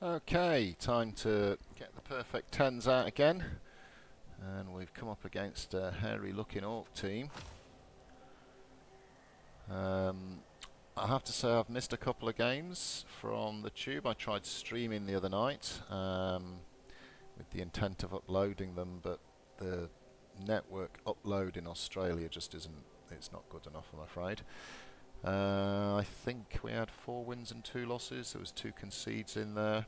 Okay, time to get the perfect 10s out again. And we've come up against a hairy looking Orc team. I have to say I've missed a couple of games from the tube. I tried streaming the other night with the intent of uploading them, but the network upload in Australia just it's not good enough, I'm afraid. I think we had 4 wins and 2 losses. There was 2 concedes in there.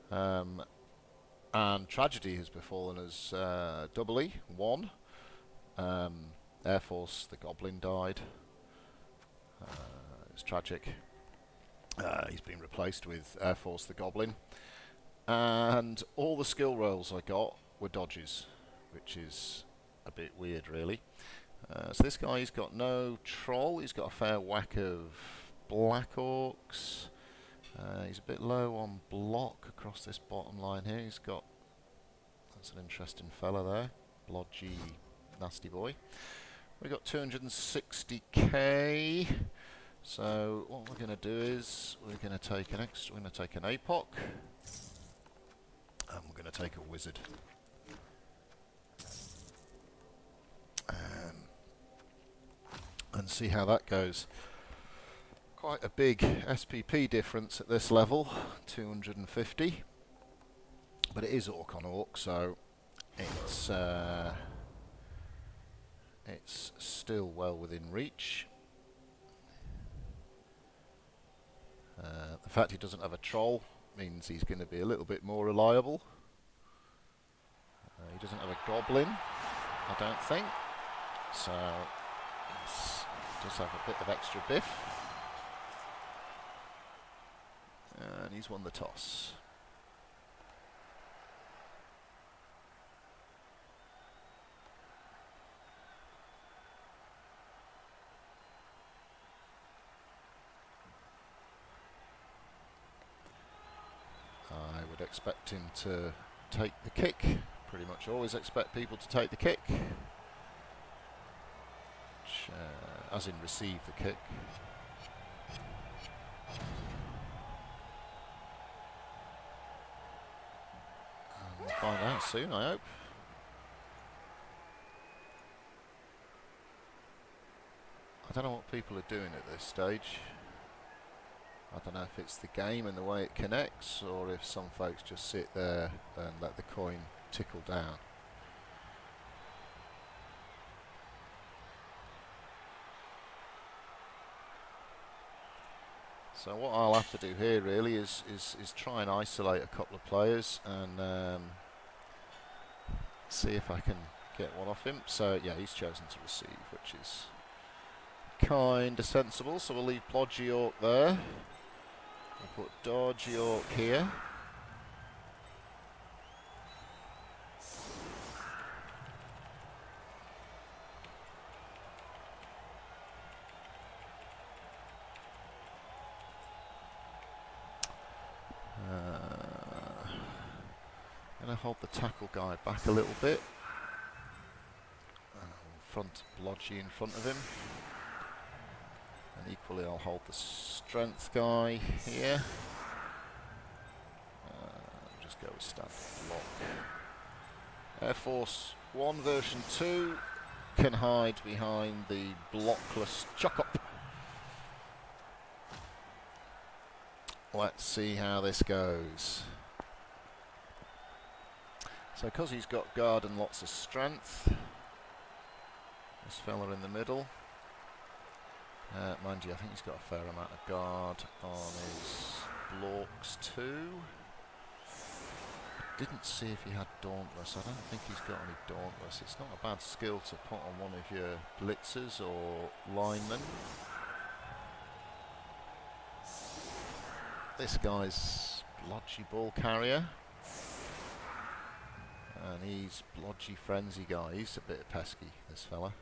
And tragedy has befallen us doubly. 1. Air Force, the Goblin died. It's tragic. He's been replaced with Air Force, the Goblin. And all the skill rolls I got were dodges, which is a bit weird, really. So this guy, he's got no troll. He's got a fair whack of black orcs. He's a bit low on block across this bottom line here. That's an interesting fella there. Blodgy, nasty boy. We've got 260k. So what we're going to do is we're going to take an APOC. And we're going to take a wizard. And see how that goes. Quite a big SPP difference at this level, 250. But it is Orc on Orc, so it's still well within reach. The fact he doesn't have a troll means he's going to be a little bit more reliable. He doesn't have a goblin, I don't think. So he does have a bit of extra biff. And he's won the toss. I would expect him to take the kick. Pretty much always expect people to take the kick. Which, as in receive the kick. And we'll find out soon, I hope. I don't know what people are doing at this stage. I don't know if it's the game and the way it connects, or if some folks just sit there and let the coin tickle down. So what I'll have to do here really is try and isolate a couple of players and see if I can get one off him. So yeah, he's chosen to receive, which is kind of sensible. So we'll leave Blodgy Orc there. We'll put Dodgy Orc here. Going to hold the tackle guy back a little bit. Front Blodgy in front of him. And equally I'll hold the strength guy here. Just go with standard block. Air Force 1 version 2 can hide behind the blockless chuck-up. Let's see how this goes. So because he's got guard and lots of strength, this fella in the middle, mind you, I think he's got a fair amount of guard on his blocks too. Didn't see if he had Dauntless. I don't think he's got any Dauntless. It's not a bad skill to put on one of your blitzers or linemen. This guy's Blodgy Ball Carrier. And he's Blodgy Frenzy guy. He's a bit pesky, this fella.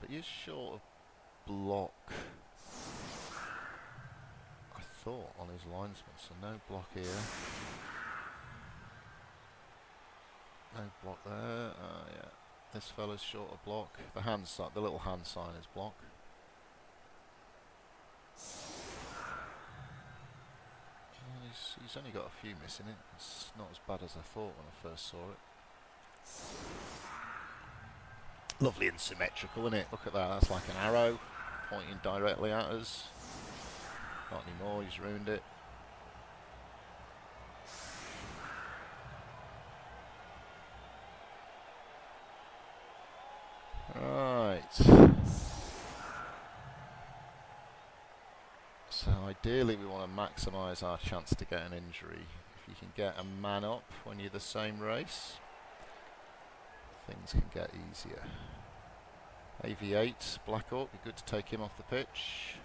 But he's short of block, I thought, on his linesman. So no block here. No block there. Yeah, this fella's short of block. The little hand sign is block. it's only got a few missing it. It's not as bad as I thought when I first saw it. Lovely and symmetrical, isn't it? Look at that, that's like an arrow pointing directly at us. Not anymore, he's ruined it. Right. So ideally we want to maximise our chance to get an injury. If you can get a man up when you're the same race, things can get easier. AV8, Black Orc, be good to take him off the pitch.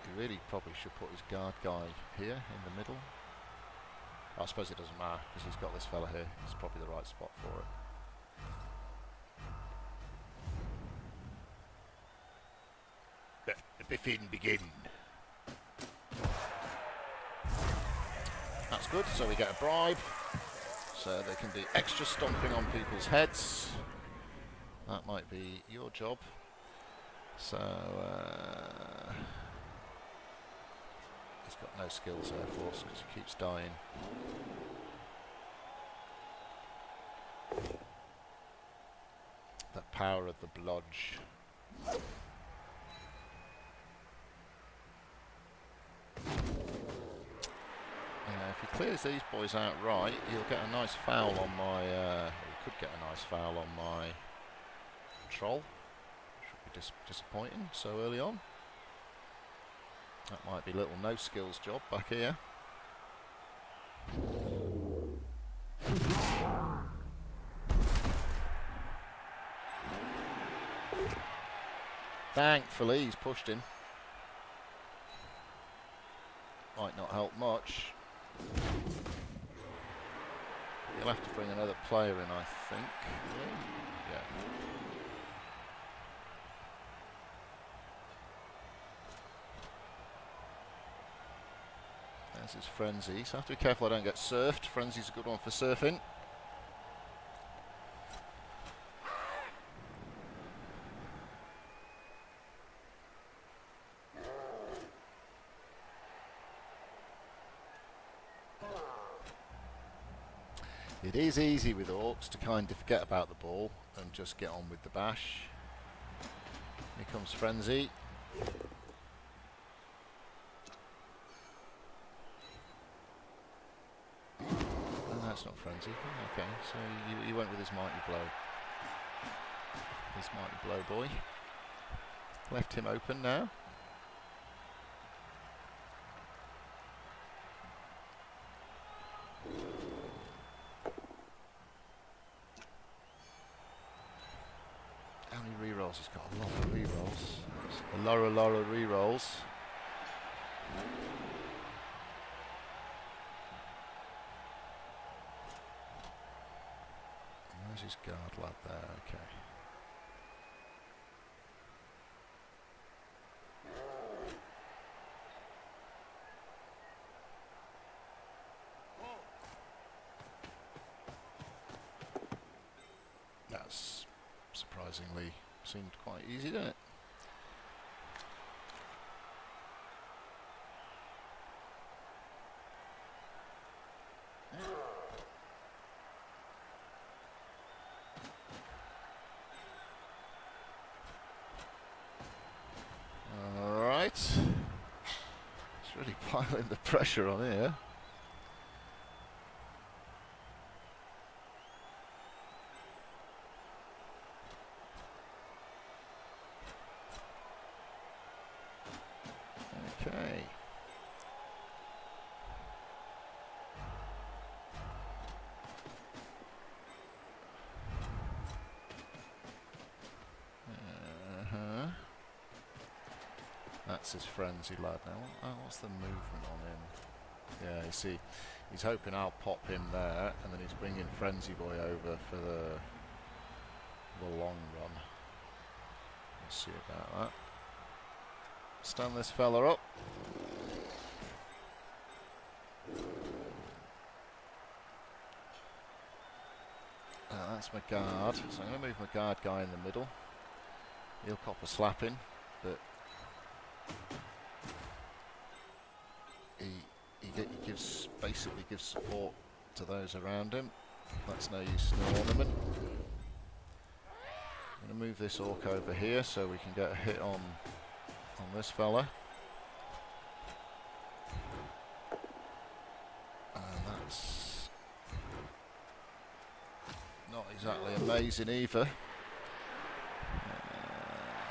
He really probably should put his guard guy here in the middle. I suppose it doesn't matter because he's got this fella here. It's probably the right spot for it. Begin. That's good, so we get a bribe. So there can be extra stomping on people's heads. That might be your job. So he's got no skills, Air Force, because he keeps dying. The power of the blodge. If he clears these boys out right, he'll get a nice foul on my... he could get a nice foul on my troll. Should be disappointing so early on. That might be a little no skills job back here. Thankfully he's pushed him. Might not help much. You'll have to bring another player in, I think. Yeah. There's his Frenzy. So I have to be careful I don't get surfed. Frenzy's a good one for surfing. It is easy with Orcs to kind of forget about the ball and just get on with the bash. Here comes Frenzy. Oh, that's not Frenzy. Okay, so he went with his mighty blow. His mighty blow boy. Left him open now. How many rerolls? He's got a lot of rerolls. A lot of rerolls. Where's his guard lad there? Okay. That's surprisingly seemed quite easy, didn't it? Alright. It's really piling the pressure on here. Okay. That's his frenzy lad now. What's the movement on him? Yeah, you see, he's hoping I'll pop him there, and then he's bringing Frenzy Boy over for the long run. We'll see about that. Stand this fella up. That's my guard. So I'm going to move my guard guy in the middle. He'll cop a slapping, but he basically gives support to those around him. That's no use in an ornament. I'm going to move this orc over here so we can get a hit on this fella. And that's not exactly amazing either.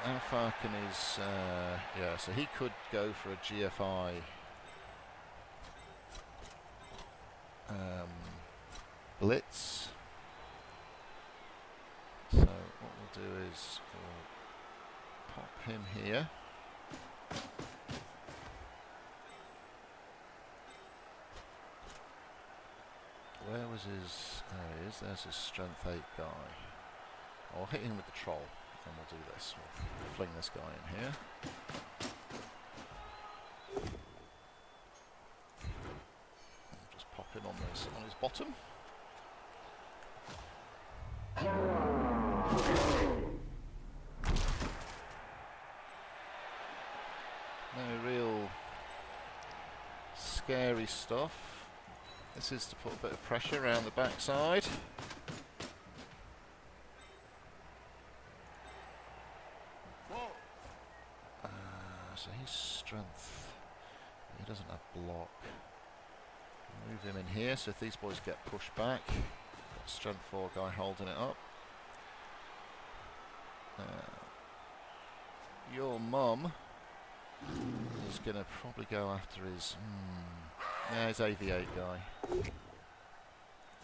How far can his... yeah, so he could go for a GFI blitz. So what we'll do is we'll pop him here. Where was his... There he is. There's his strength 8 guy. I'll hit him with the troll. And we'll do this. We'll fling this guy in here. We'll just pop him on his bottom. No real scary stuff. This is to put a bit of pressure around the backside. So his strength, he doesn't have block. Move him in here, so if these boys get pushed back, got a strength 4 guy holding it up. Your mum is going to probably go after his... yeah, his AV8 guy.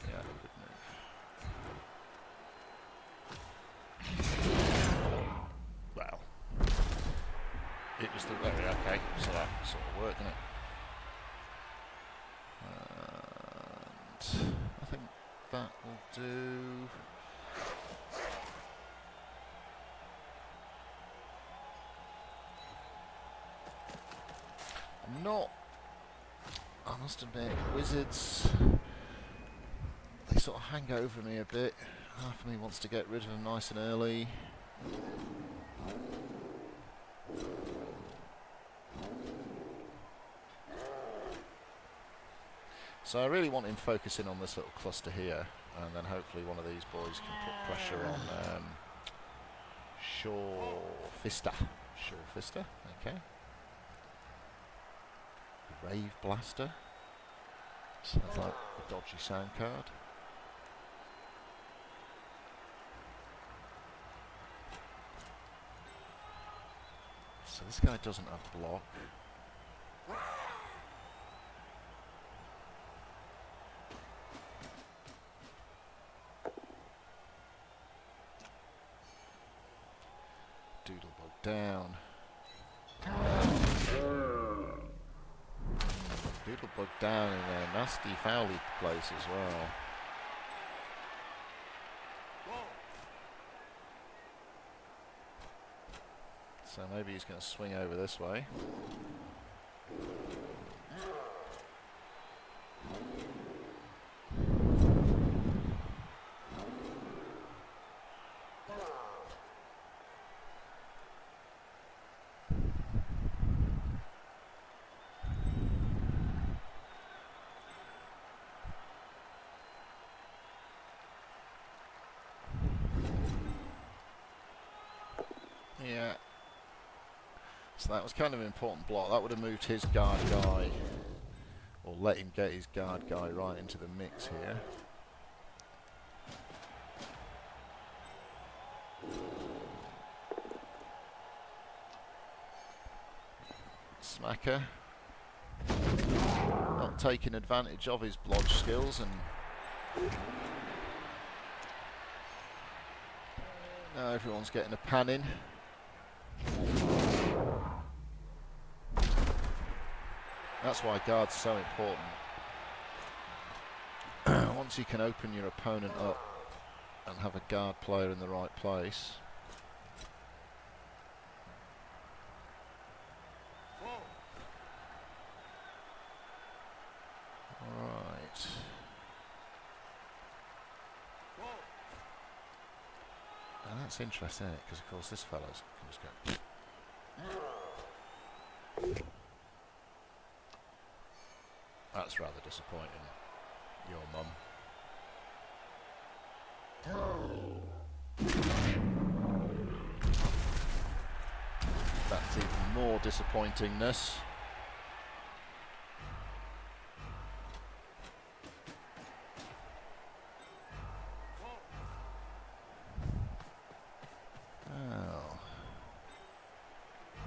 Yeah, good move. Well, it was the... okay, so that sort of worked, didn't it? And I think that will do... I'm not... I must admit, wizards... they sort of hang over me a bit. Half of me wants to get rid of them nice and early. So I really want him focusing on this little cluster here, and then hopefully one of these boys can put pressure on Shorefista. Shorefista, okay. Rave Blaster. Sounds like a dodgy sound card. So this guy doesn't have block. Doodlebug down. Doodlebug down in a nasty fouly place as well. So maybe he's going to swing over this way. Yeah. So that was kind of an important block. That would have moved his guard guy, or let him get his guard guy right into the mix here. Smacker. Not taking advantage of his blodge skills, and now everyone's getting a pan in. That's why guard's so important. Once you can open your opponent up and have a guard player in the right place. Right. And that's interesting, isn't it? Because of course this fellow's can just go. That's rather disappointing. Your mum. That's even more disappointingness. Oh.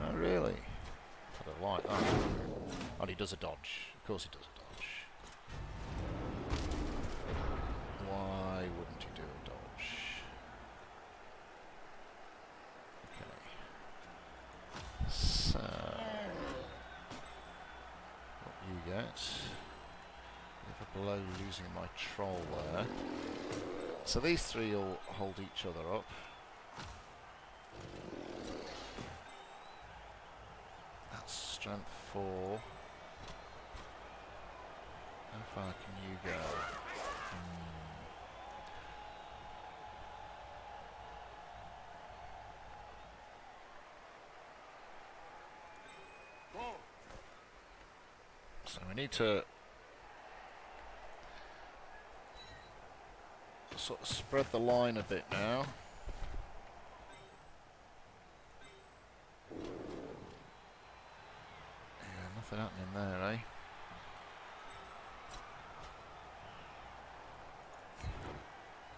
Oh, really? I don't like that. And he does a dodge. Of course he does a dodge. Why wouldn't he do a dodge? Okay. So, what you get? If a blow losing my troll there. So these three will hold each other up. That's strength 4. How far can you go? So we need to sort of spread the line a bit now. Yeah, nothing happening there, eh?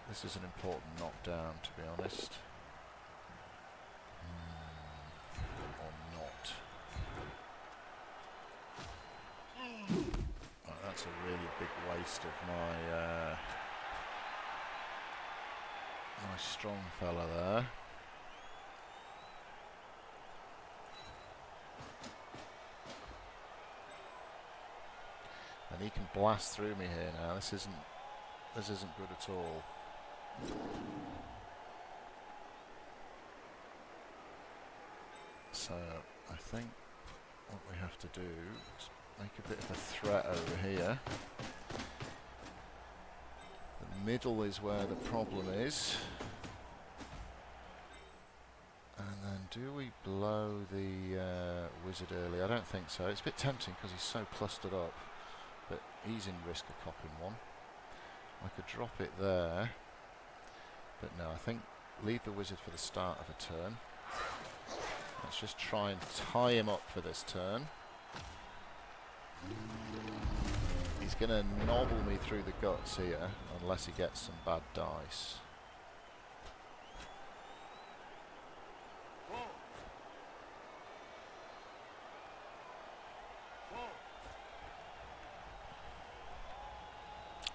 This is an important knockdown, to be honest. Or not. Oh, that's a really big waste of my my strong fella there. And he can blast through me here now. This isn't good at all. So I think what we have to do is make a bit of a threat over here. The middle is where the problem is. And then do we blow the wizard early? I don't think so. It's a bit tempting because he's so clustered up, but he's in risk of copping one. I could drop it there, but no, I think leave the wizard for the start of a turn. Let's just try and tie him up for this turn. He's going to nobble me through the guts here, unless he gets some bad dice.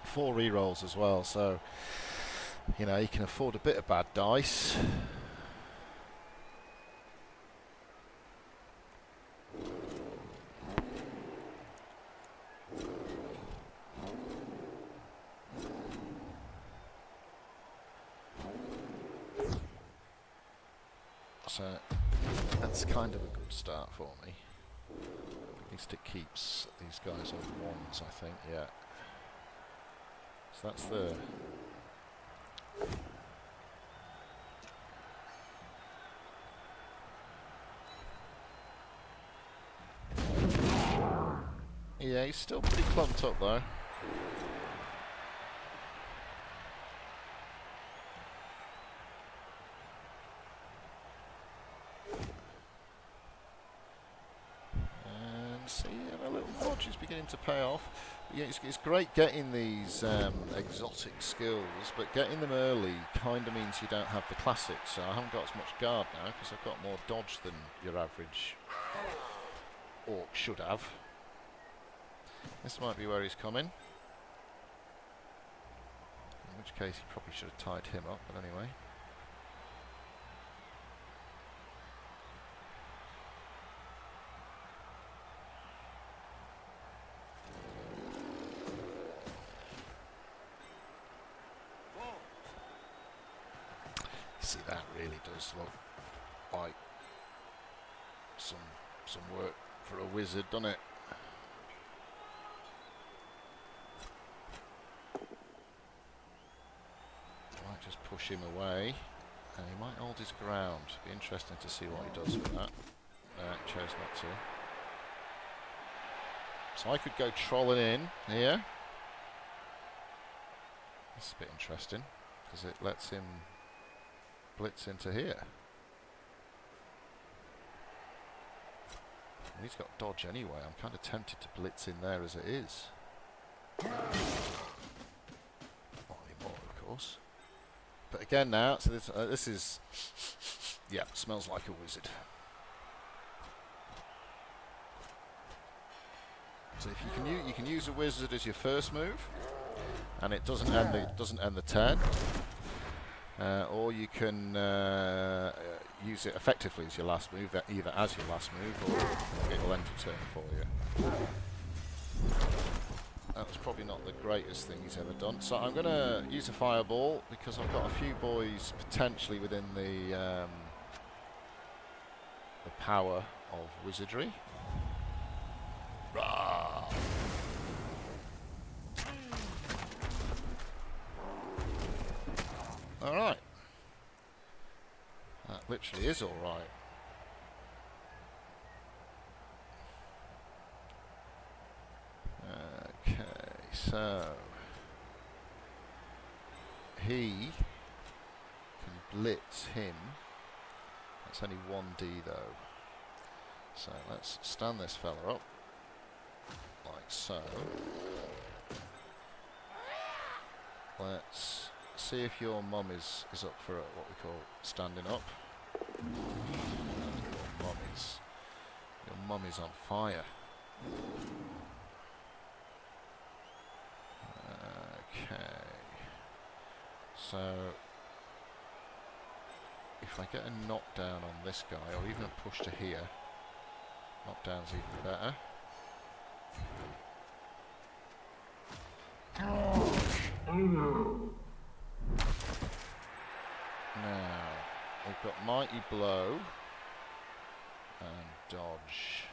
Four rerolls as well, so you know, you can afford a bit of bad dice. So that's kind of a good start for me. At least it keeps these guys on ones, I think, yeah. So that's the... Yeah, he's still pretty clumped up though. And see, a little dodge is beginning to pay off. Yeah, it's great getting these exotic skills, but getting them early kind of means you don't have the classics. So I haven't got as much guard now because I've got more dodge than your average orc should have. This might be where he's coming. In which case he probably should have tied him up, but anyway. See, that really does look like some work for a wizard, doesn't it? Might just push him away, and he might hold his ground. Be interesting to see what he does with that. No, he chose not to. So I could go trolling in here. This is a bit interesting, because it lets him blitz into here. And he's got dodge anyway. I'm kind of tempted to blitz in there as it is. Not anymore, of course. But again now, so this is... yeah, smells like a wizard. So if you can use a wizard as your first move, and it doesn't end the turn, or you can use it effectively as your last move, either as your last move or it'll end your turn for you. That was probably not the greatest thing he's ever done. So I'm going to use a fireball because I've got a few boys potentially within the power of wizardry. Rah! Alright. That literally is alright. Okay, so he can blitz him. That's only 1D though. So let's stand this fella up, like so. Let's see if your mum is up for what we call standing up. Your mum is on fire. Okay. So if I get a knockdown on this guy, or even a push to here, knockdown's even better. Now, we've got Mighty Blow and Dodge.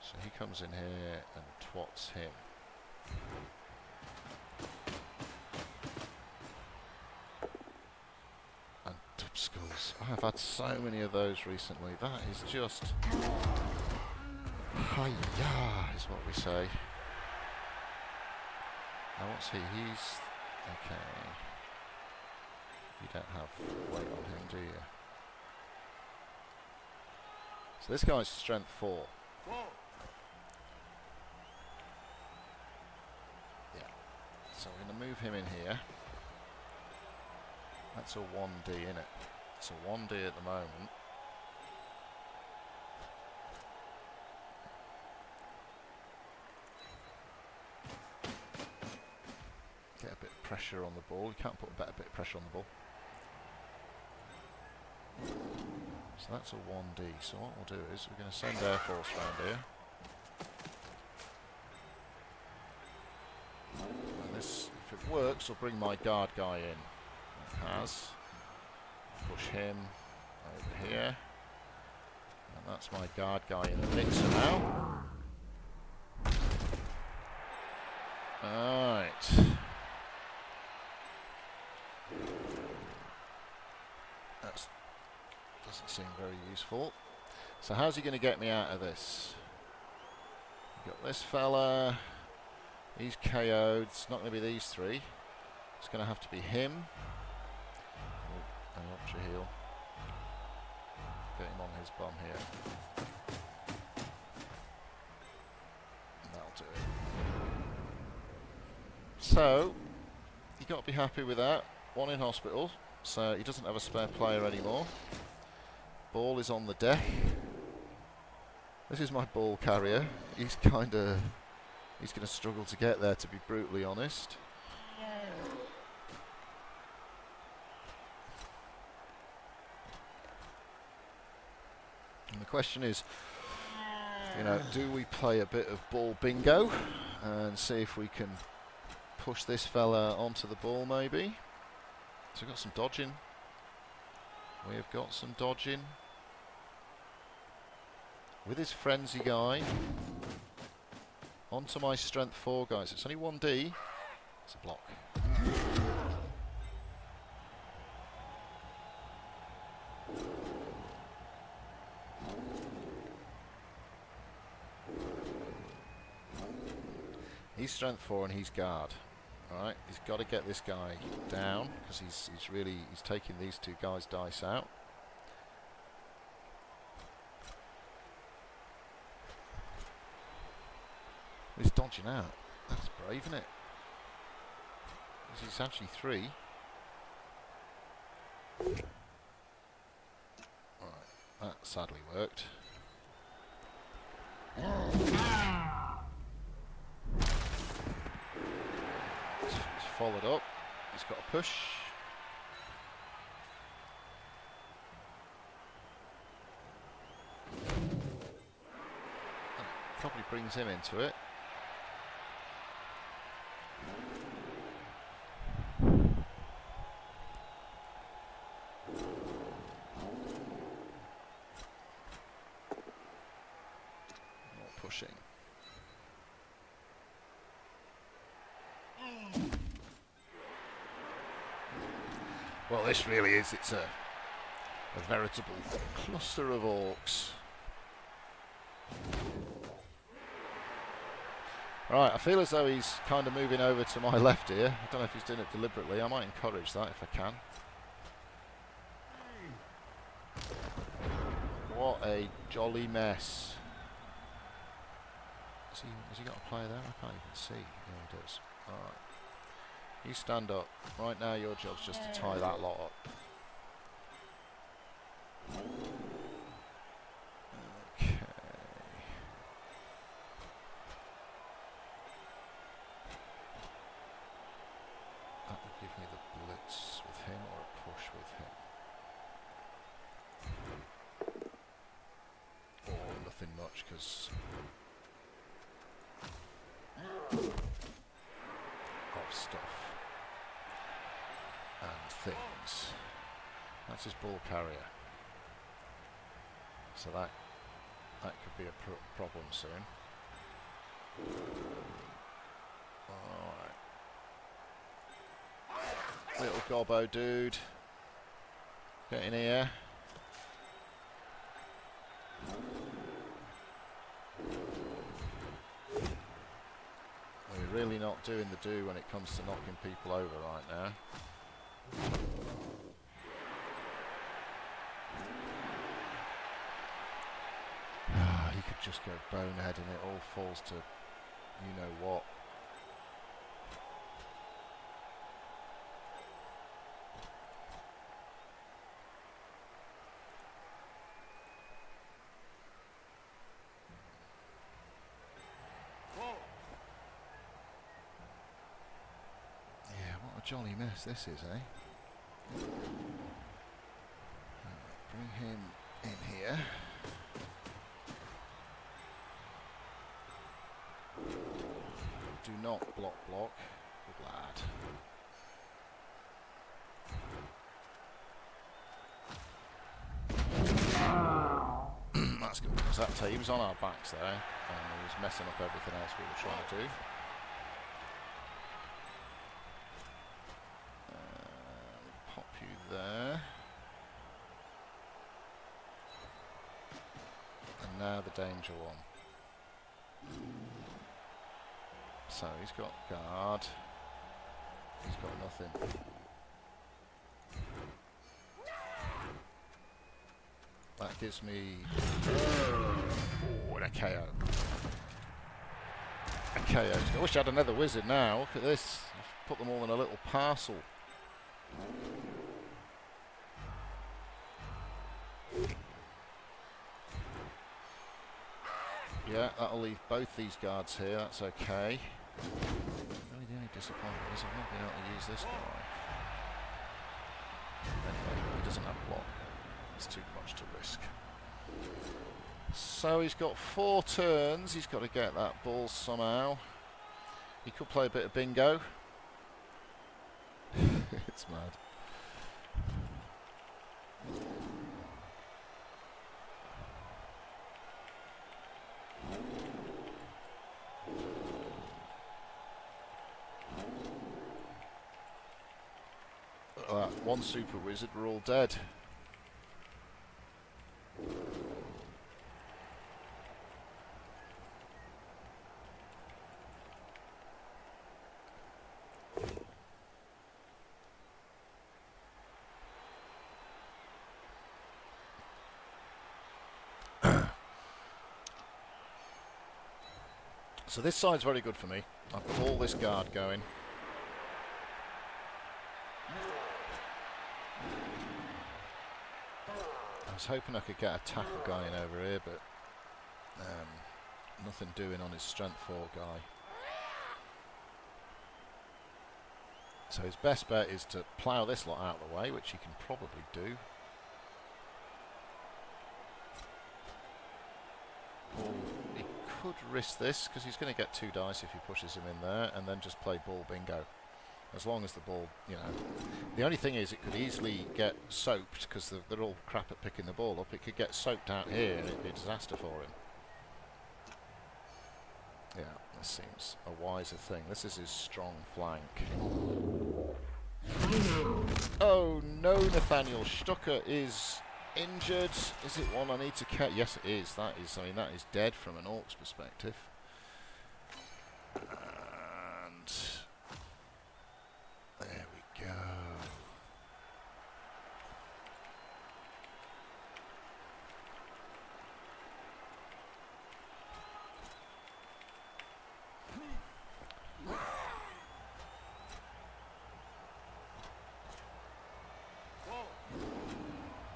So he comes in here and twats him. And Dubskulls. I have had so many of those recently. That is just... hi-ya, is what we say. Now what's he? He's... okay. You don't have weight on him, do you? So this guy's strength 4. Whoa. Yeah. So we're going to move him in here. That's a 1D, isn't it? It's a 1D at the moment. Get a bit of pressure on the ball. You can't put a better bit of pressure on the ball. So that's a 1D. So what we'll do is we're going to send Air Force round here. And this, if it works, will bring my guard guy in. It has. Push him over here. And that's my guard guy in the mixer now. Alright. That doesn't seem very useful. So how's he going to get me out of this? We've got this fella. He's KO'd. It's not going to be these three. It's going to have to be him. Oh, Jeheil. Get him on his bum here. And that'll do it. So, you've got to be happy with that. One in hospital. So he doesn't have a spare player anymore. Ball is on the deck. This is my ball carrier. He's going to struggle to get there, to be brutally honest. And the question is, you know, do we play a bit of ball bingo and see if we can push this fella onto the ball maybe? So we've got some dodging. We have got some dodging. With his frenzy guy. Onto my strength 4 guys. It's only 1D. It's a block. He's strength 4 and he's guard. Alright, he's got to get this guy down because he's taking these two guys' dice out. He's dodging out. That's brave, isn't it? He's actually 3. Alright, that sadly worked. He's followed up. He's got a push. That probably brings him into it. Pushing. Well, this really is, it's a veritable cluster of orcs. Right, I feel as though he's kind of moving over to my left here. I don't know if he's doing it deliberately. I might encourage that if I can. What a jolly mess. Has he got a player there? I can't even see. Yeah, he does. Alright. You stand up. Right now your job's just to tie that lot up. Okay. That would give me the blitz with him or a push with him. Or nothing much because of stuff and things. That's his ball carrier. So that could be a problem soon. Alright. Little gobbo dude. Get in here. We're really not doing the do when it comes to knocking people over right now. He could just go bonehead and it all falls to you know what. Jolly mess this is, eh? Bring him in here. Do not block. Good lad. That's good because he was on our backs there and he was messing up everything else we were trying to do. There. And now the danger one. So he's got guard. He's got nothing. That gives me and a KO. A KO. I wish I had another wizard now. Look at this. I've put them all in a little parcel. Yeah, that'll leave both these guards here, that's okay. Really the only disappointment is I've not been able to use this guy. Anyway, he doesn't have block. It's too much to risk. So he's got 4 turns, he's got to get that ball somehow. He could play a bit of bingo. It's mad. One super wizard, we're all dead. So this side's very good for me. I've got all this guard going. I was hoping I could get a tackle guy in over here, but nothing doing on his strength 4 guy. So his best bet is to plough this lot out of the way, which he can probably do. Or he could risk this, because he's going to get 2 dice if he pushes him in there, and then just play ball bingo. As long as the ball, you know... The only thing is it could easily get soaked, because they're all crap at picking the ball up. It could get soaked out here, and it'd be a disaster for him. Yeah, this seems a wiser thing. This is his strong flank. Oh no, Nathaniel Stucker is injured. Is it one I need to catch? Yes, it is. That is, I mean, that is dead from an Orcs perspective. And there we go.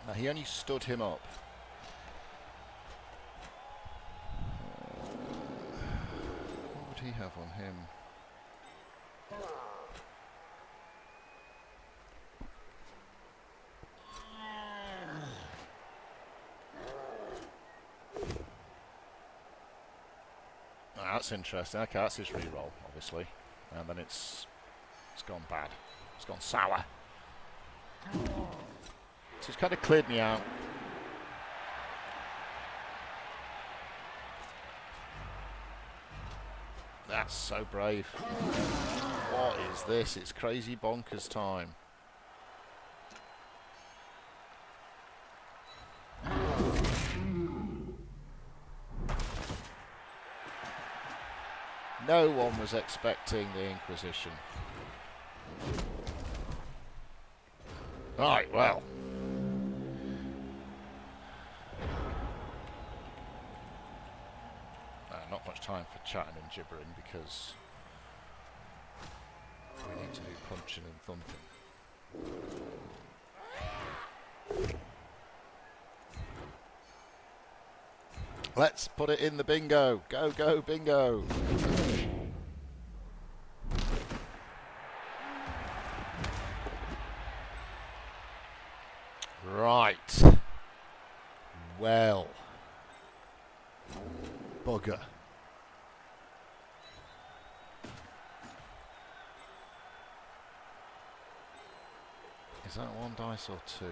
Now he only stood him up. What would he have on him? Oh, that's interesting. Okay, that's his reroll, obviously. And then it's gone bad. It's gone sour. So it's kind of cleared me out. That's so brave. What is this? It's crazy bonkers time. No one was expecting the Inquisition. Right, well. Not much time for chatting and gibbering because we need to do punching and thumping. Let's put it in the bingo. Go, go, bingo. Right. Well. Bugger. Is that 1 dice or 2?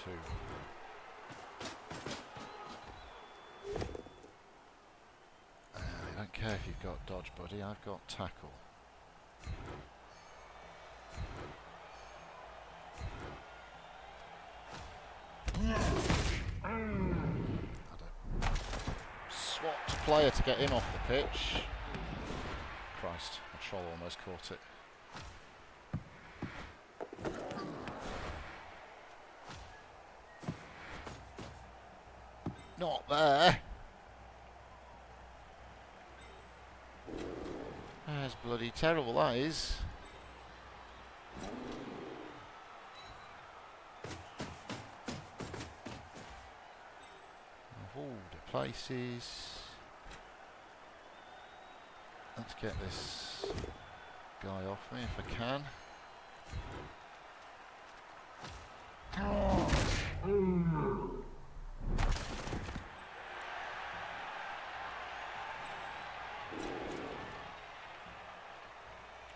2. I don't care if you've got dodge, buddy. I've got tackle. Swapped player to get him off the pitch. Christ, a troll almost caught it. Not there. That's bloody terrible, that is. Of all the places. Let's get this guy off me if I can.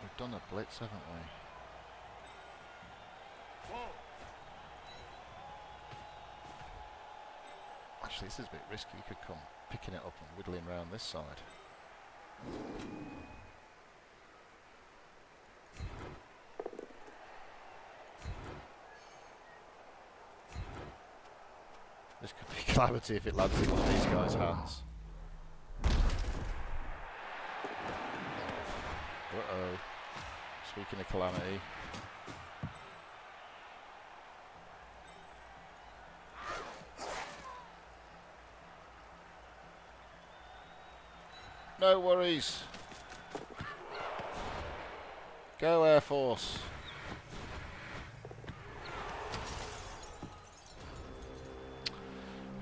We've done a blitz, haven't we? Actually, this is a bit risky. You could come picking it up and whittling around this side. This could be calamity if it lands in one of these guys' hands. Uh-oh. Speaking of calamity. No worries. Go Air Force.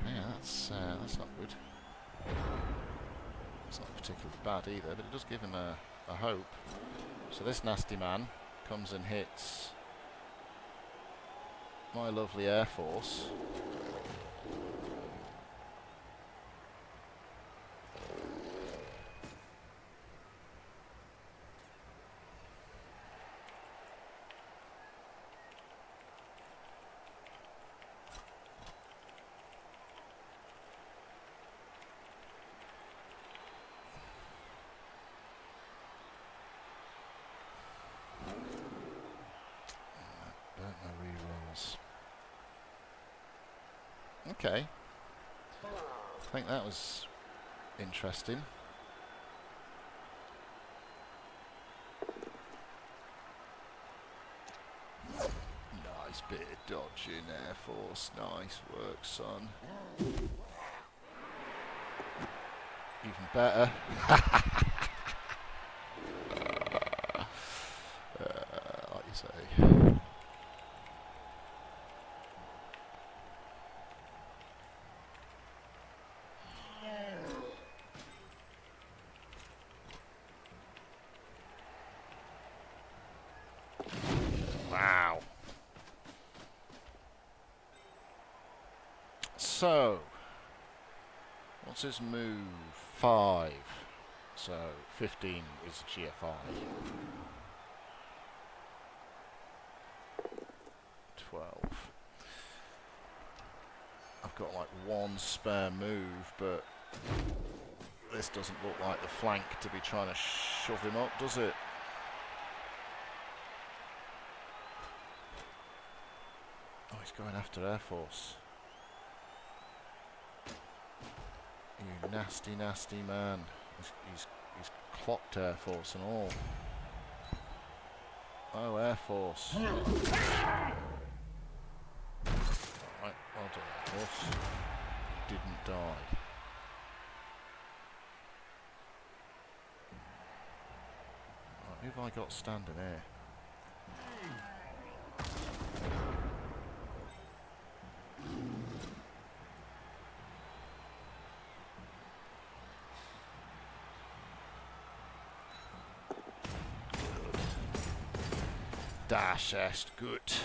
Yeah, that's not good. It's not particularly bad either, but it does give him a hope. So this nasty man comes and hits my lovely Air Force. Okay. I think that was interesting. Nice bit of dodging, Air Force. Nice work, son. Even better. Like you say. Wow. So, what's his move? 5. So, 15 is GFI. 12. I've got like one spare move, but this doesn't look like the flank to be trying to shove him up, does it? Oh, he's going after Air Force. You nasty, nasty man. He's clocked Air Force and all. Oh, Air Force. Right, well done, Air Force. You didn't die. Right, who have I got standing here? Dash est gut.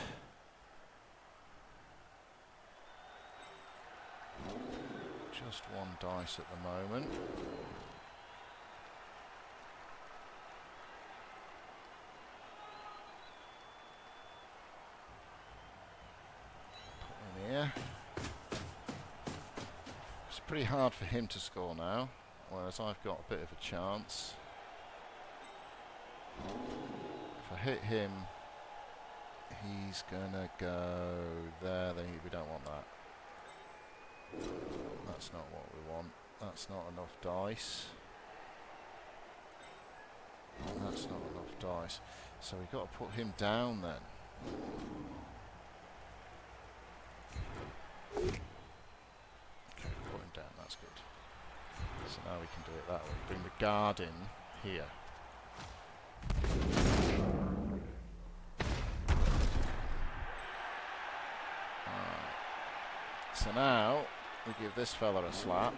Just one dice at the moment. Put in here. It's pretty hard for him to score now, whereas I've got a bit of a chance. If I hit him, he's gonna go there, then we don't want that. That's not what we want. That's not enough dice. That's not enough dice. So we've got to put him down then. Okay, put him down, that's good. So now we can do it that way. Bring the guard in here. So now we give this fella a slap.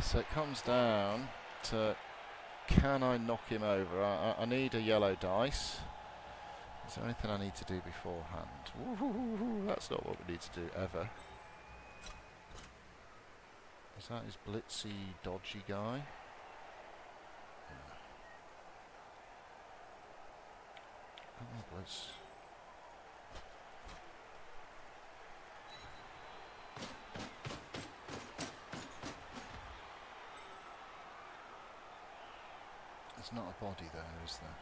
So it comes down to, can I knock him over? I need a yellow dice. Is there anything I need to do beforehand? Ooh, that's not what we need to do ever. Is that his blitzy, dodgy guy? Yeah. Oh, blitz. There's not a body there, is there?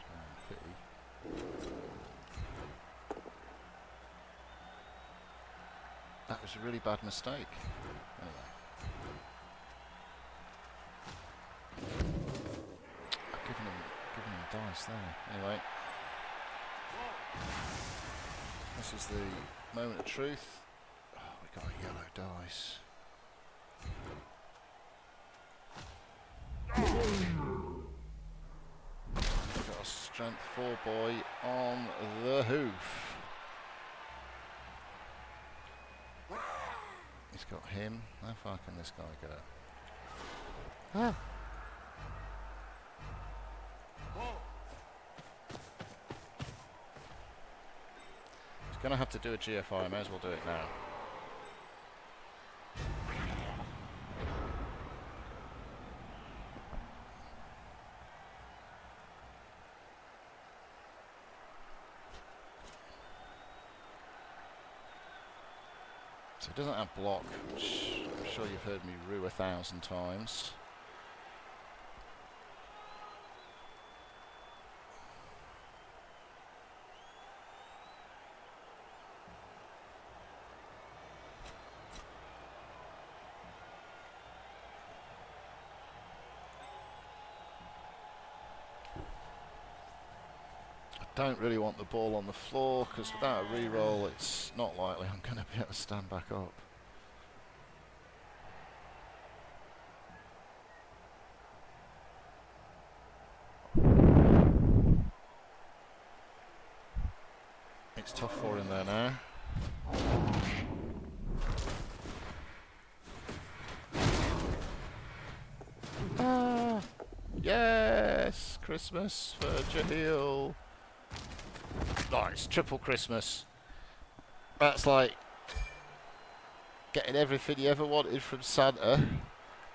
Pity. That was a really bad mistake. Anyway. dice there. Anyway, this is the moment of truth. Oh, we got a yellow dice. We've got a strength 4 boy on the hoof. He's got him. How far can this guy go? Ah. He's going to have to do a GFI. I may as well do it now. So it doesn't have block, which I'm sure you've heard me rue 1,000 times. I don't really want the ball on the floor, because without a reroll it's not likely I'm going to be able to stand back up. It's tough for him there now. Ah, yes! Christmas for Jeheil. Nice, triple Christmas. That's like getting everything you ever wanted from Santa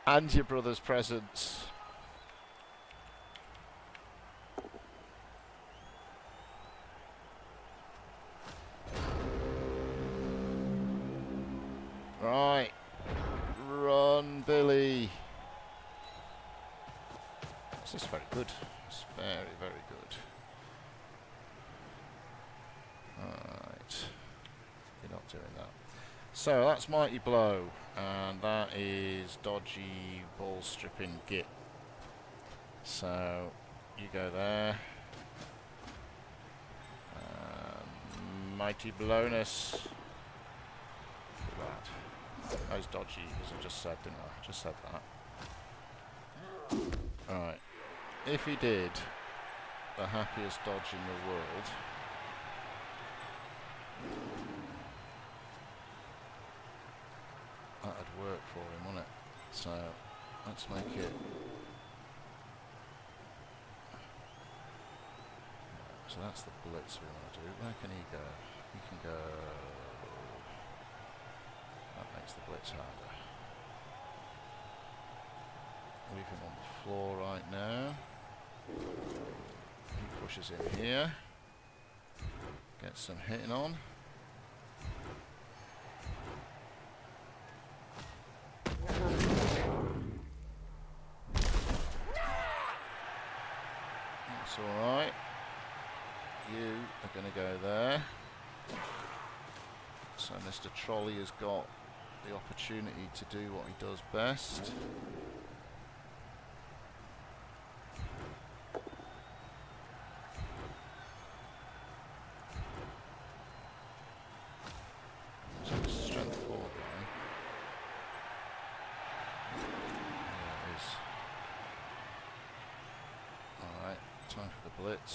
and your brother's presents. Right. Run, Billy. This is very good. It's very, very good. Alright. You're not doing that. So that's Mighty Blow. And that is Dodgy Ball Stripping Git. So you go there. Mighty Blowness. Look at that. That was dodgy, as I just said, didn't I? I just said that. Alright. If he did the happiest dodge in the world, that'd work for him, wouldn't it? So, let's make it... So that's the blitz we want to do. Where can he go? He can go... That makes the blitz harder. Leave him on the floor right now. He pushes in here. Gets some hitting on. That's alright. You are going to go there. So Mr. Trolley has got the opportunity to do what he does best. So it's strength 4 guy. Yeah, it is. Alright, time for the blitz.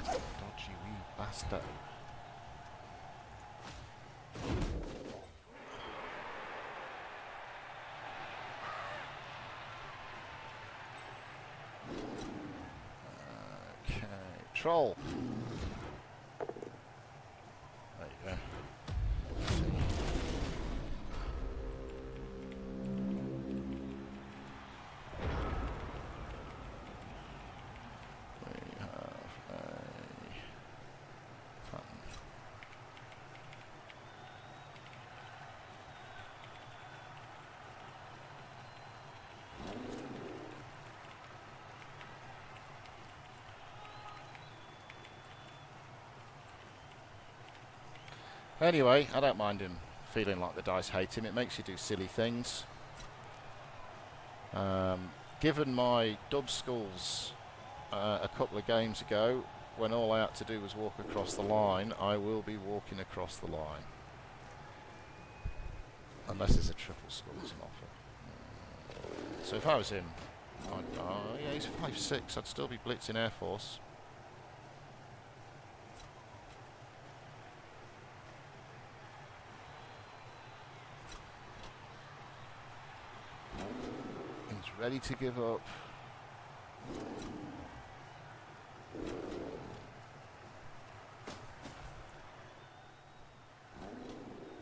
Dodgy wee bastard. Okay, troll. There you go. Anyway, I don't mind him feeling like the dice hate him. It makes you do silly things. Given my dub skulls a couple of games ago, when all I had to do was walk across the line, I will be walking across the line. Unless it's a triple skull as an offer. So if I was him, yeah, he's 5'6", I'd still be blitzing Air Force. He's ready to give up.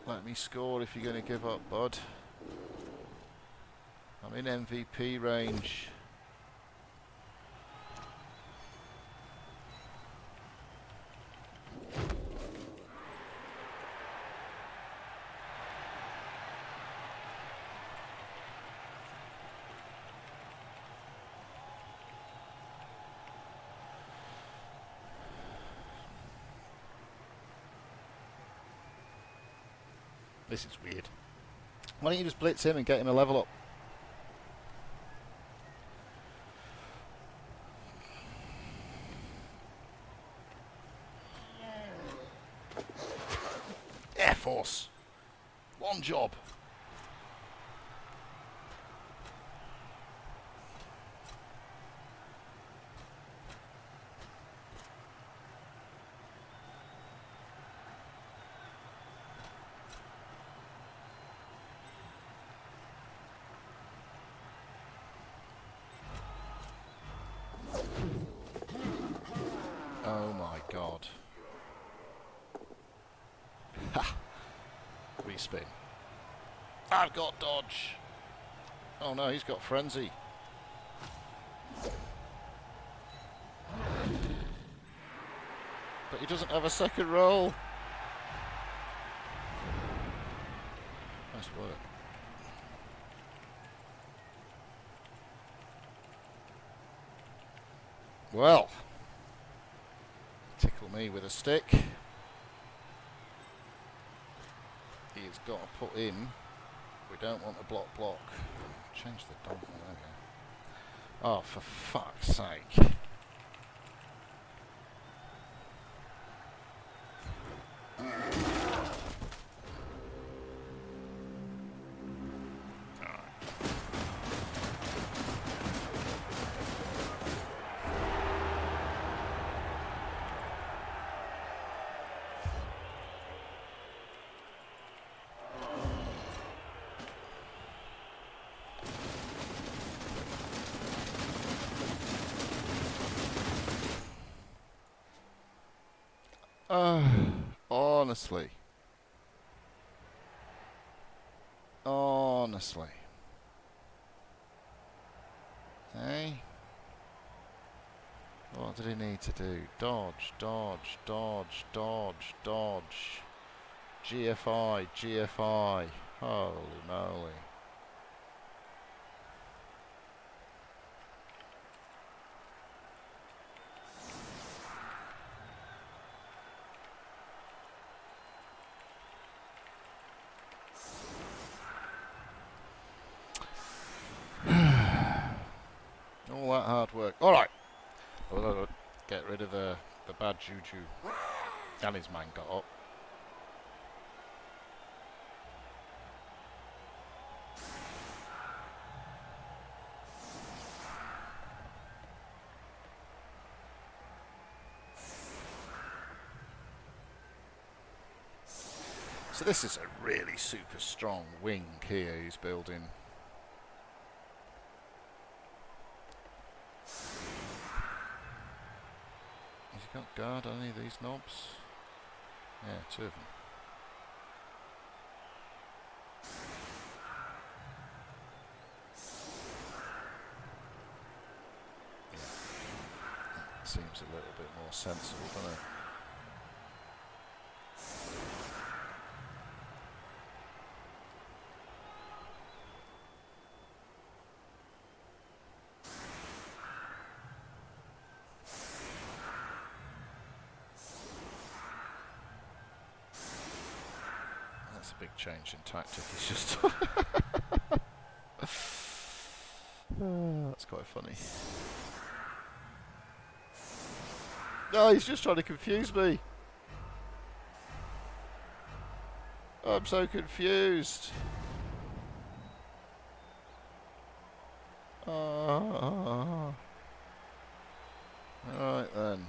Let me score if you're going to give up, bud. I'm in MVP range. This is weird. Why don't you just blitz him and get him a level up? Air Force. One job. Oh my god. Ha! Respin. I've got dodge. Oh no, he's got frenzy. But he doesn't have a second roll. Nice work. Well, tickle me with a stick. He's got to put in. We don't want a block. Change the dog. There we go. Oh, for fuck's sake. Honestly. Hey? What did he need to do? Dodge. GFI. Holy moly. All that hard work. Alright. Get rid of the bad juju. And his man got up. So this is a really super strong wing here he's building. Has he got guard on any of these knobs? Yeah, 2 of them. Yeah. That seems a little bit more sensible, doesn't it? That's a big change in tactic. It's just... that's quite funny. No, he's just trying to confuse me. I'm so confused. Alright then.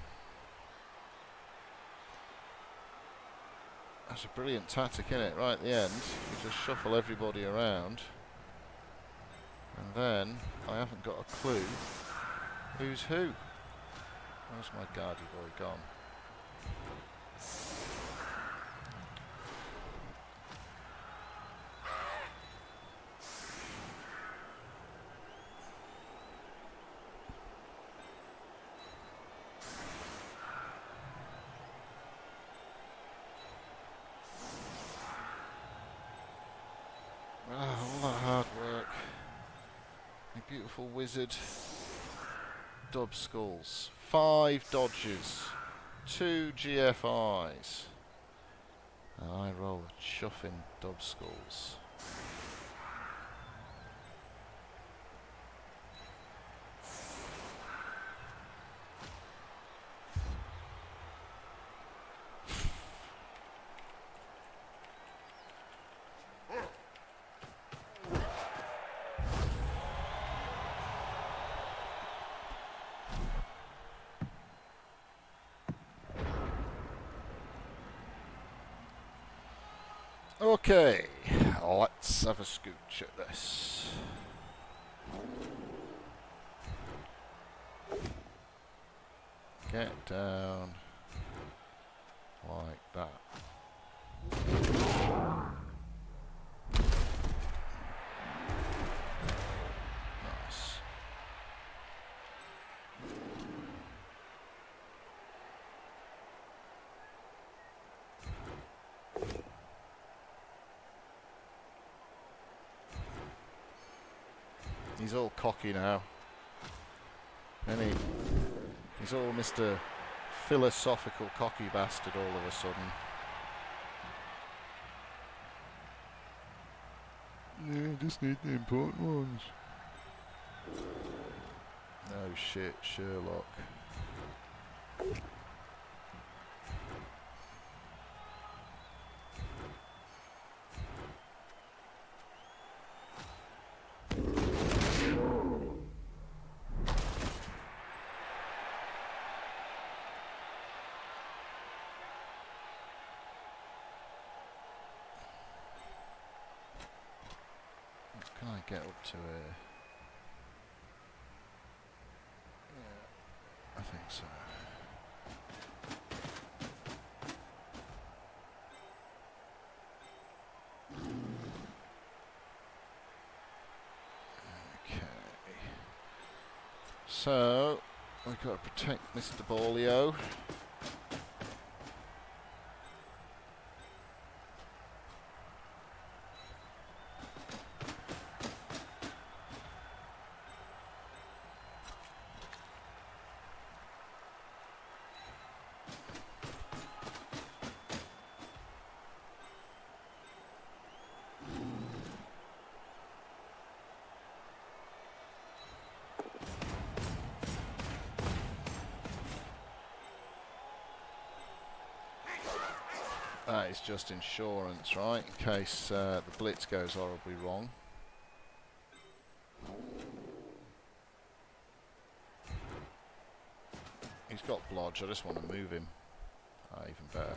That's a brilliant tactic, isn't it? Right at the end, you just shuffle everybody around. And then, I haven't got a clue who's who. Where's my guardy boy gone? All that hard work. You beautiful wizard. Dub skulls. 5 dodges. 2 GFIs. And I roll a chuffing dub skulls. Okay, let's have a scooch at this. Get down like that. Nice. He's all cocky now. And he's all Mr. Philosophical cocky bastard all of a sudden. Yeah, just need the important ones. No shit, Sherlock. Can I get up to here? Yeah, I think so. Okay. So, we've got to protect Mr. Borleo. That is just insurance, right? In case the blitz goes horribly wrong. He's got blodge, I just want to move him. Ah, even better.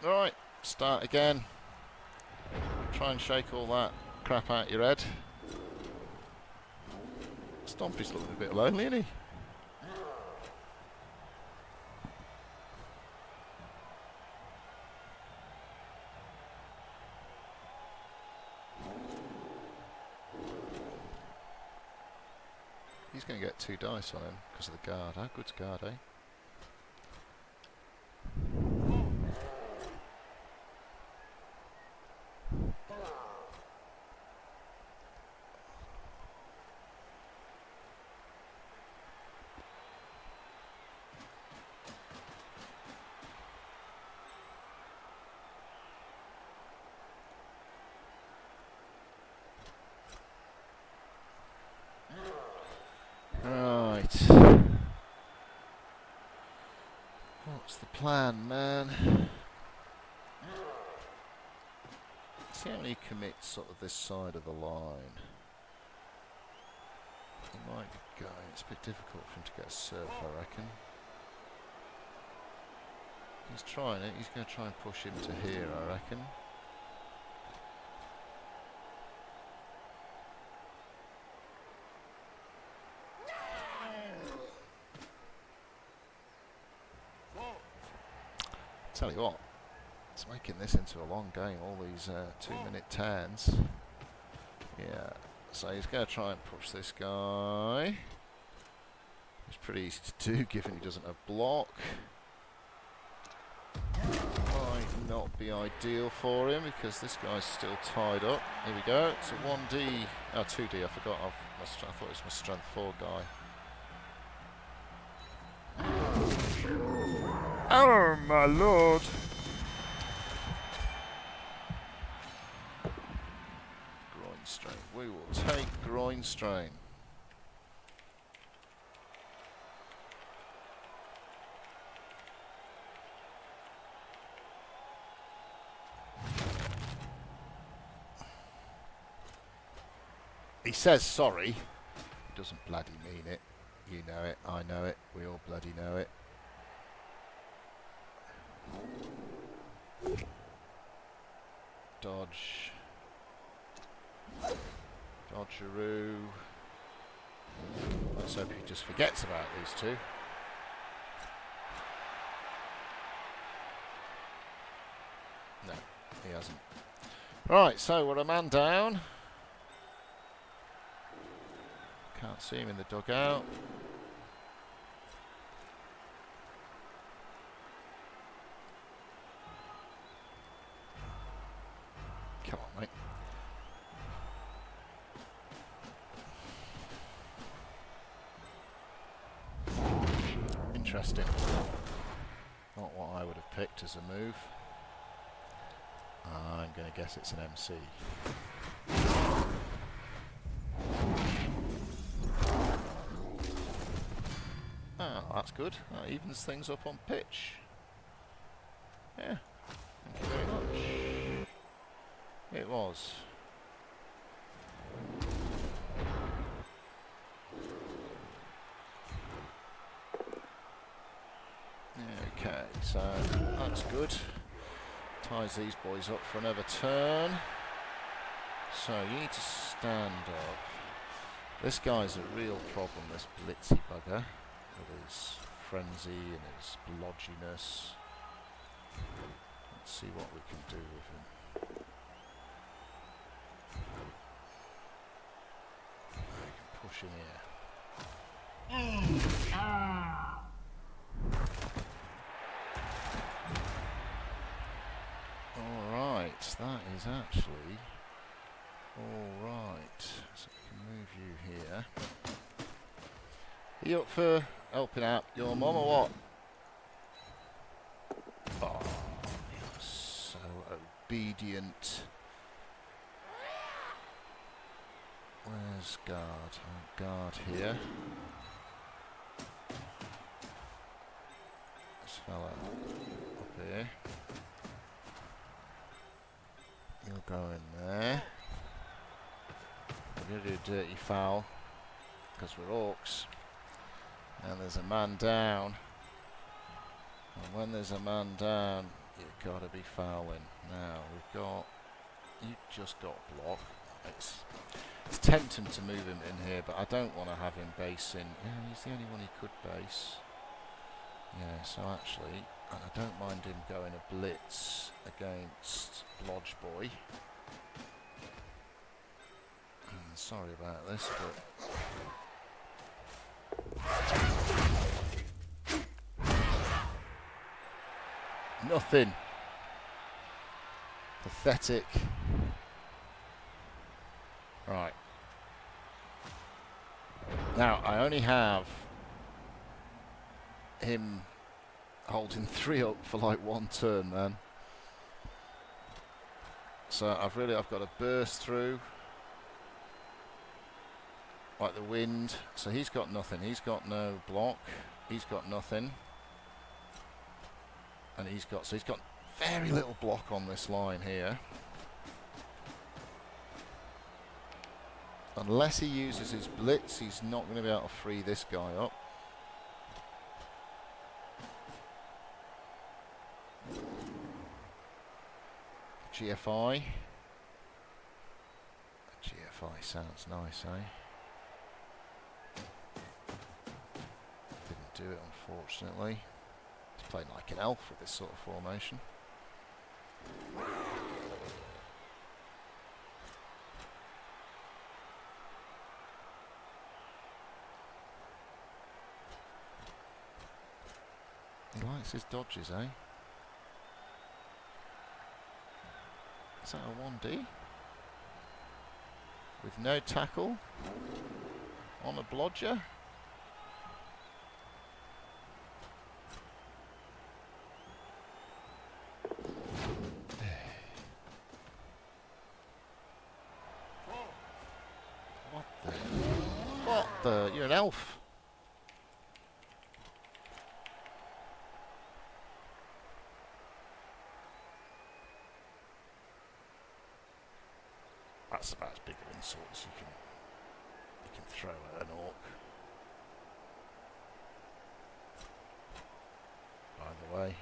Alright, start again. Try and shake all that crap out your head. Stompy's looking a bit lonely, isn't he? He's going to get 2 dice on him because of the guard. How good's guard, eh? Right. What's the plan, man? See how many commits sort of this side of the line. He might be going. It's a bit difficult for him to get a surf, I reckon. He's trying it. He's going to try and push him to here, I reckon. Tell you what, it's making this into a long game, all these 2-minute turns. Yeah, so he's going to try and push this guy. It's pretty easy to do given he doesn't have block. Might not be ideal for him because this guy's still tied up. Here we go, it's a 1D, oh 2D, I forgot, I thought it was my strength 4 guy. Oh my lord! Groin strain. We will take groin strain. He says sorry. He doesn't bloody mean it. You know it, I know it, we all bloody know it. Dodge. Dodgeroo. Let's hope he just forgets about these two. No, he hasn't. Right, so we're a man down. Can't see him in the dugout. Come on, mate. Interesting. Not what I would have picked as a move. I'm going to guess it's an MC. Oh, that's good. That evens things up on pitch. Yeah. Thank you very much. It was. Okay, so that's good. Ties these boys up for another turn. So you need to stand up. This guy's a real problem, this blitzy bugger, with his frenzy and his blodginess. Let's see what we can do with him. I can push him here. Alright, that is actually alright. So we can move you here. Are you up for helping out your mum or what? Oh, you're so obedient. Where's guard? Oh, guard here. This fella up here. You'll go in there. We're going to do a dirty foul because we're orcs. And there's a man down. And when there's a man down, you've got to be fouling. Now, we've got... You just got block. It's tempting to move him in here, but I don't want to have him basing. Yeah, he's the only one he could base. Yeah, so actually, and I don't mind him going a blitz against Lodge Boy. Sorry about this, but Nothing. Pathetic. Right. Now, I only have him holding 3 up for like 1 turn, man. So I've got to burst through like the wind. So he's got nothing. He's got no block. He's got nothing. And he's got very little block on this line here. Unless he uses his blitz, he's not going to be able to free this guy up. GFI. GFI sounds nice, eh? Didn't do it, unfortunately. He's playing like an elf with this sort of formation. He likes his dodges, eh? Is that a 1D? With no tackle? On a blodger? What the? You're an elf. That's about as big an insult as you can throw at an orc. By the way.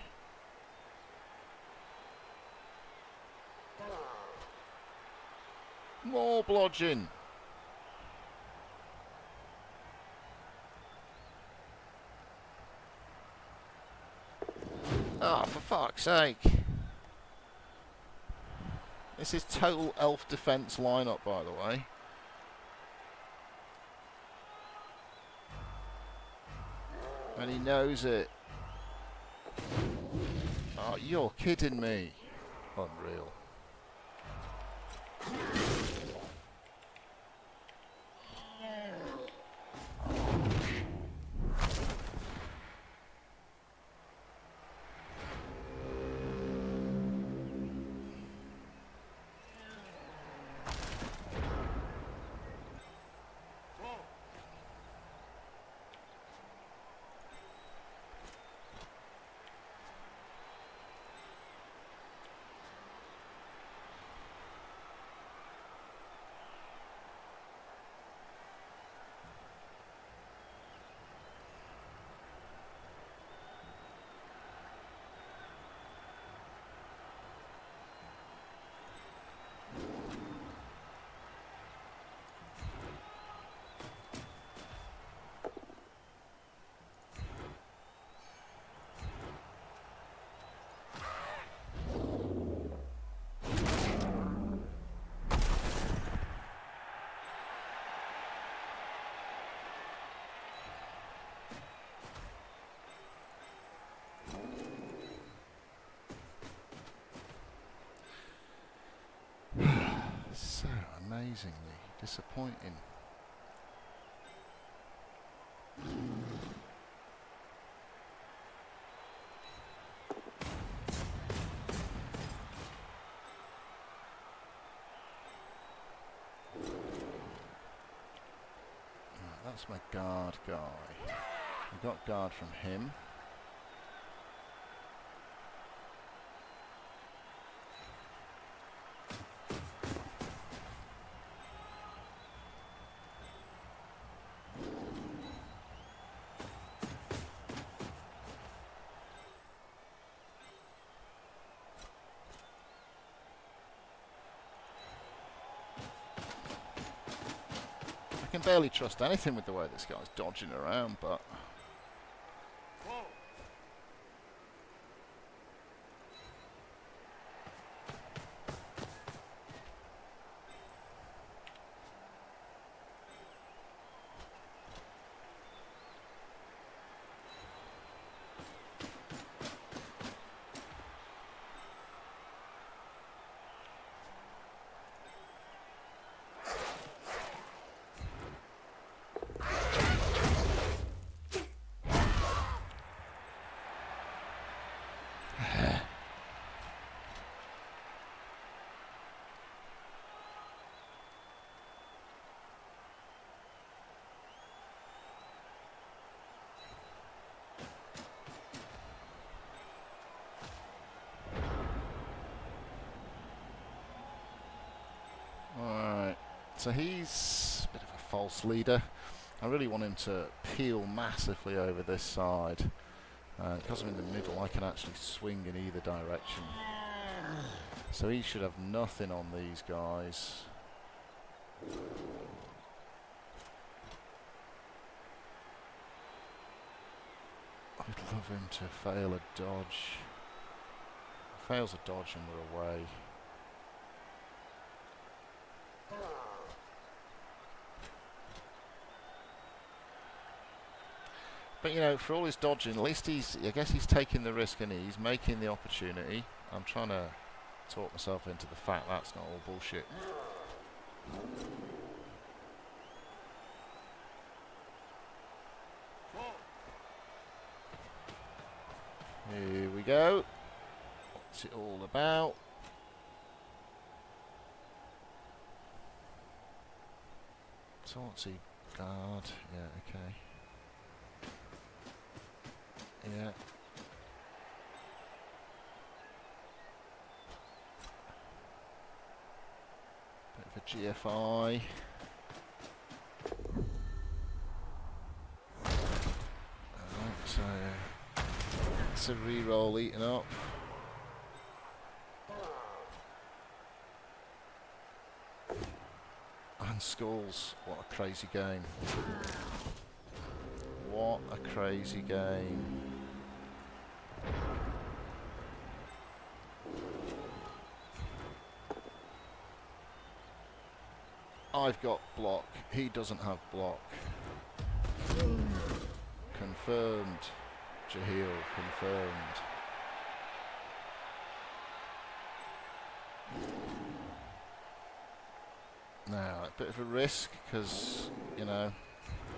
More blodging. Oh, for fuck's sake. This is total elf defense lineup, by the way. And he knows it. Oh, you're kidding me. Unreal. So amazingly disappointing. Right, that's my guard guy. I got guard from him. I can barely trust anything with the way this guy's dodging around, but So he's a bit of a false leader. I really want him to peel massively over this side. Because I'm in the middle, I can actually swing in either direction. So he should have nothing on these guys. I'd love him to fail a dodge. Fails a dodge and we're away. But you know, for all his dodging, at least I guess he's taking the risk and he's making the opportunity. I'm trying to talk myself into the fact that's not all bullshit. Here we go. What's it all about? So what's he? Guard. Yeah, okay. Yeah. Bit of a GFI. So it's a reroll eaten up. And Skulls. What a crazy game. What a crazy game. I've got block. He doesn't have block. Confirmed. Jeheil confirmed. Now, a bit of a risk, because, you know,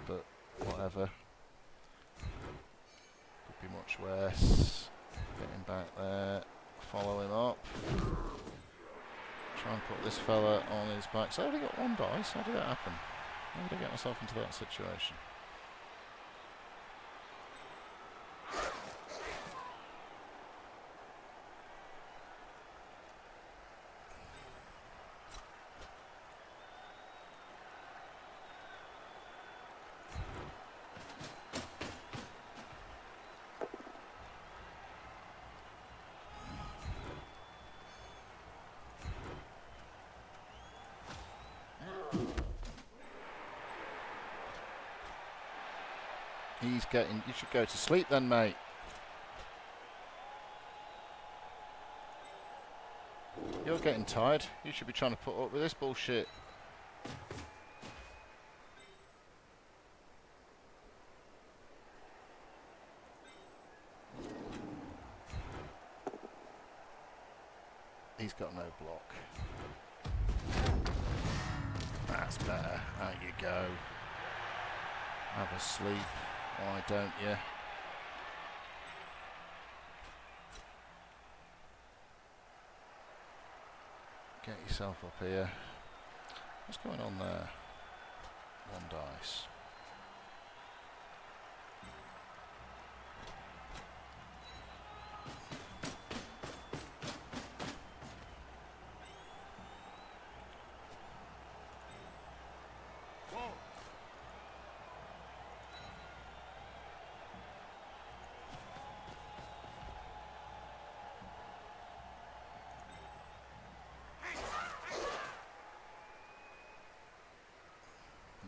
but whatever. Could be much worse. Get him back there. Follow him up. Try and put this fella on his back. So I only got one dice. How did that happen? How did I get myself into that situation? He's getting... You should go to sleep then, mate. You're getting tired. You should be trying to put up with this bullshit. He's got no block. That's better. Out you go. Have a sleep. Why don't you? Get yourself up here. What's going on there? One dice.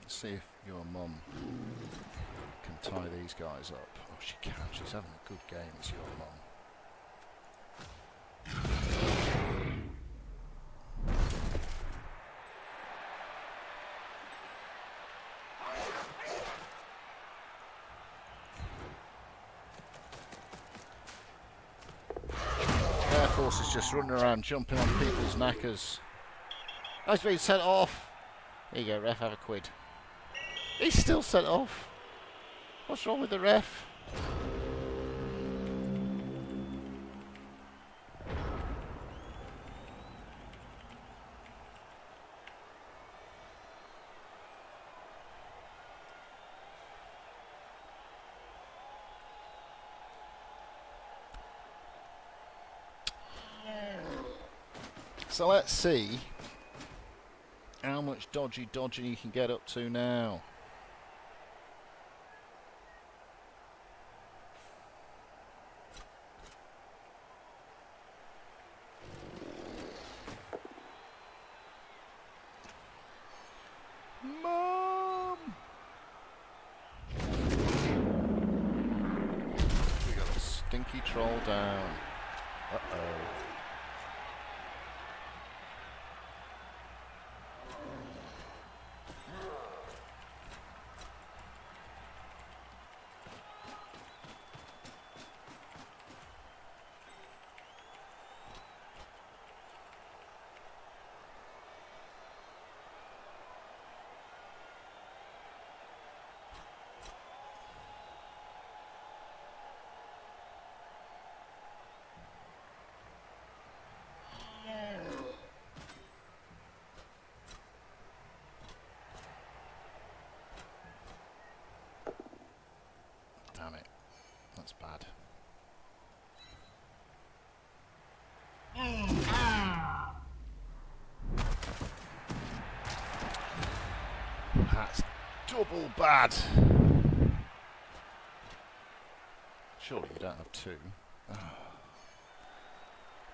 See if your mum can tie these guys up. Oh, she can. She's having a good game, it's your mum. Air Force is just running around jumping on people's knackers. Oh, he's been sent off. There you go, ref, have a quid. He's still sent off. What's wrong with the ref? So let's see how much much dodgy dodging you can get up to now. Mom! We got a stinky troll down. Uh-oh. Damn it. That's bad. That's double bad. Surely you don't have two. Oh.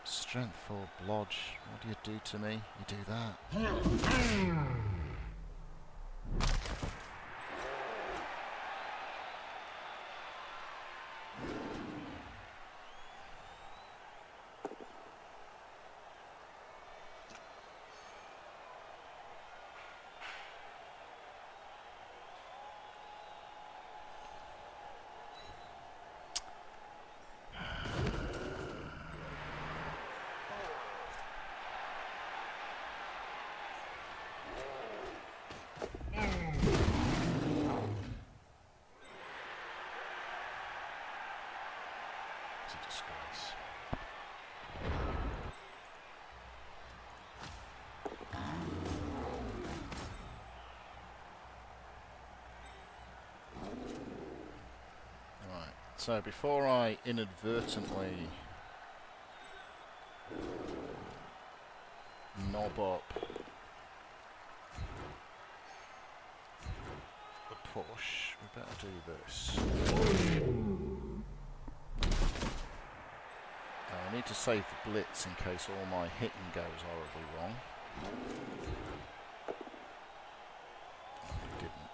Strength 4 blodge. What do you do to me? You do that. It's a disgrace. Right, so before I inadvertently knob up the push, we better do this. I need to save the blitz in case all my hitting goes horribly wrong. It didn't.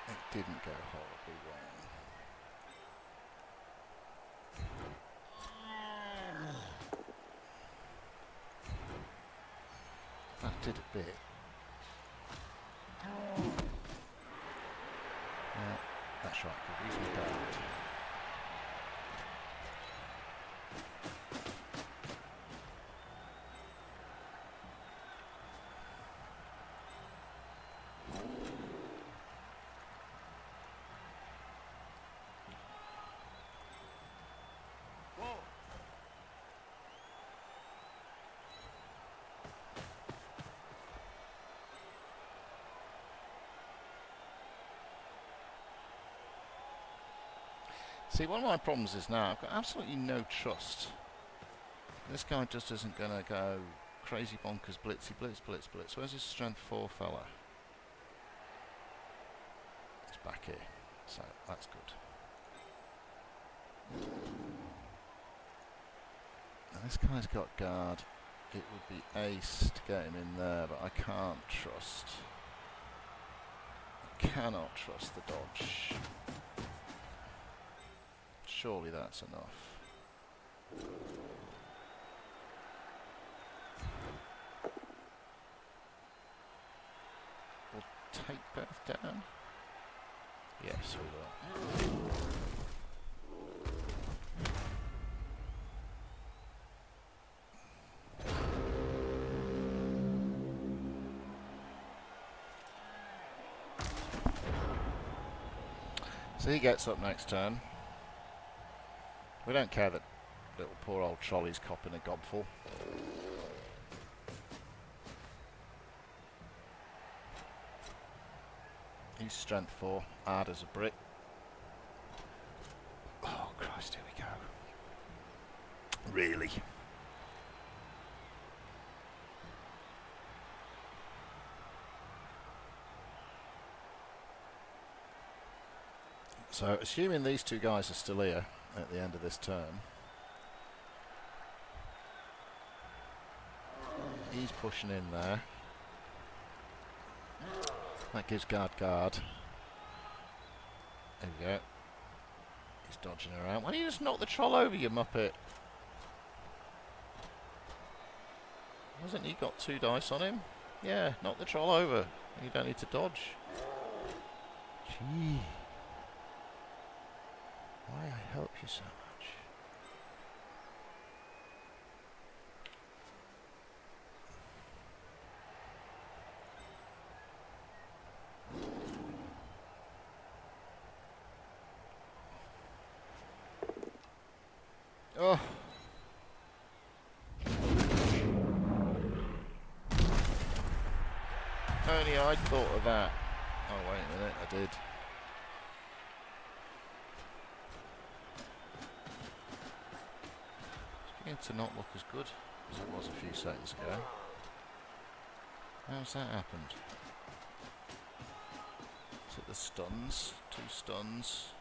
It didn't go horribly wrong. That did a bit. Yeah, that's right, could use my guard. See, one of my problems is now I've got absolutely no trust. This guy just isn't going to go crazy bonkers blitzy blitz blitz blitz. Where's his strength 4 fella? He's back here, so that's good. Now this guy's got guard. It would be ace to get him in there, but I can't trust. I cannot trust the dodge. Surely that's enough. We'll take both down. Yes, we will. So he gets up next turn. We don't care that little poor old trolley's copping a gobful. He's strength 4, hard as a brick. Really. So, assuming these two guys are still here at the end of this turn, he's pushing in there. That gives guard. There we go. He's dodging around. Why don't you just knock the troll over, you muppet? Hasn't he got 2 dice on him? Yeah, knock the troll over. You don't need to dodge. Gee. Why I help you so much? Oh. Only I'd thought of that. Oh, wait a minute, I did. It's beginning to not look as good as it was a few seconds ago. How's that happened? Is it the stuns? 2 stuns.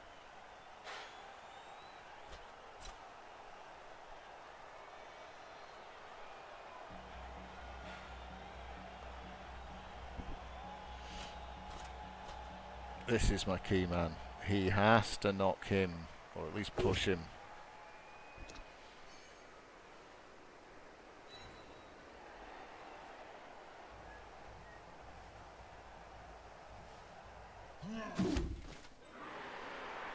This is my key man. He has to knock him, or at least push him.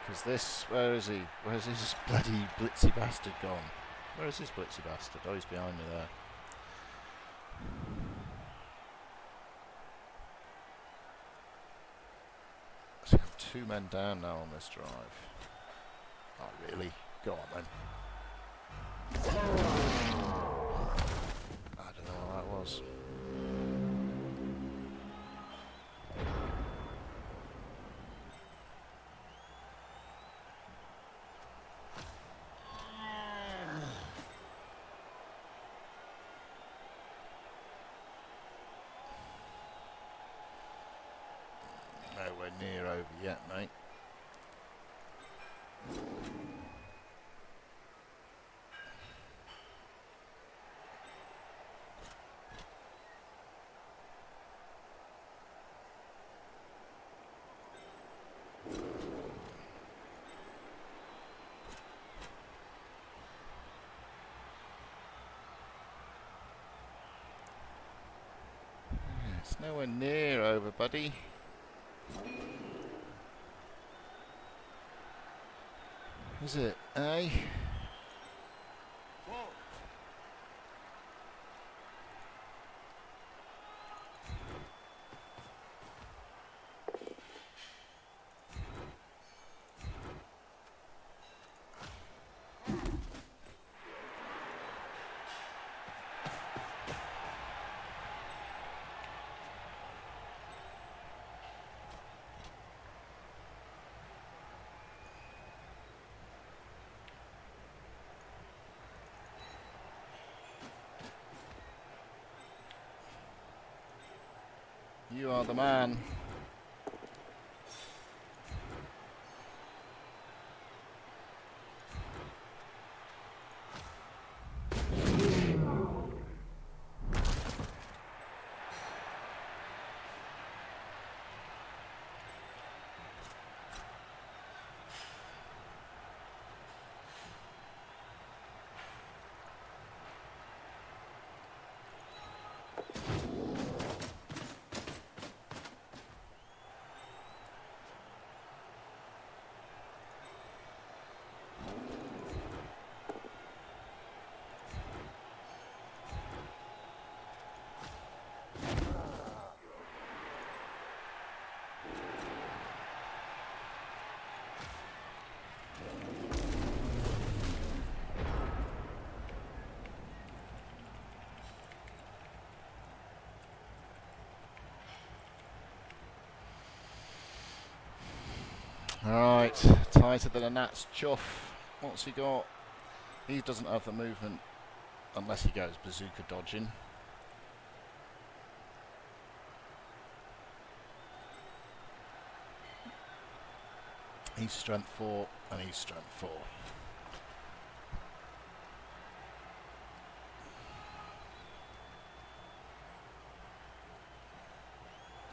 Because this, where is he? Where's his bloody blitzy bastard gone? Where is this blitzy bastard? Oh, he's behind me there. So I have 2 men down now on this drive. Oh, really? Go on then. I don't know what that was. Nowhere near over yet, mate. It's nowhere near over, buddy. Is it, eh? You are the man. Alright, tighter than a gnat's chuff. What's he got? He doesn't have the movement unless he goes bazooka dodging. He's strength 4 and he's strength 4.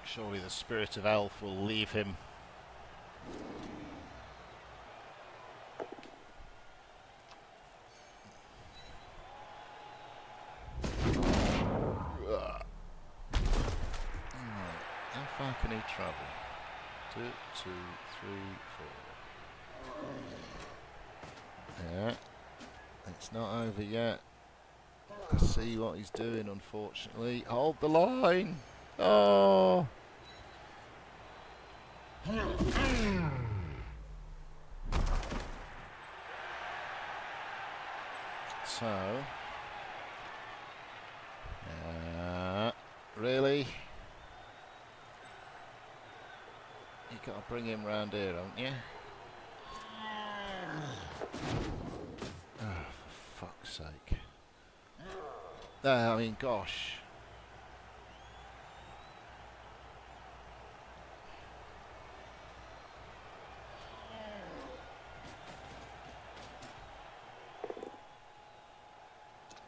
Surely the spirit of elf will leave him. How far can he travel? 2, 2, 3, 4. Yeah. It's not over yet. I see what he's doing, unfortunately. Hold the line! Oh! So... really? You gotta bring him round here, haven't you? Oh, for fuck's sake. I mean, gosh.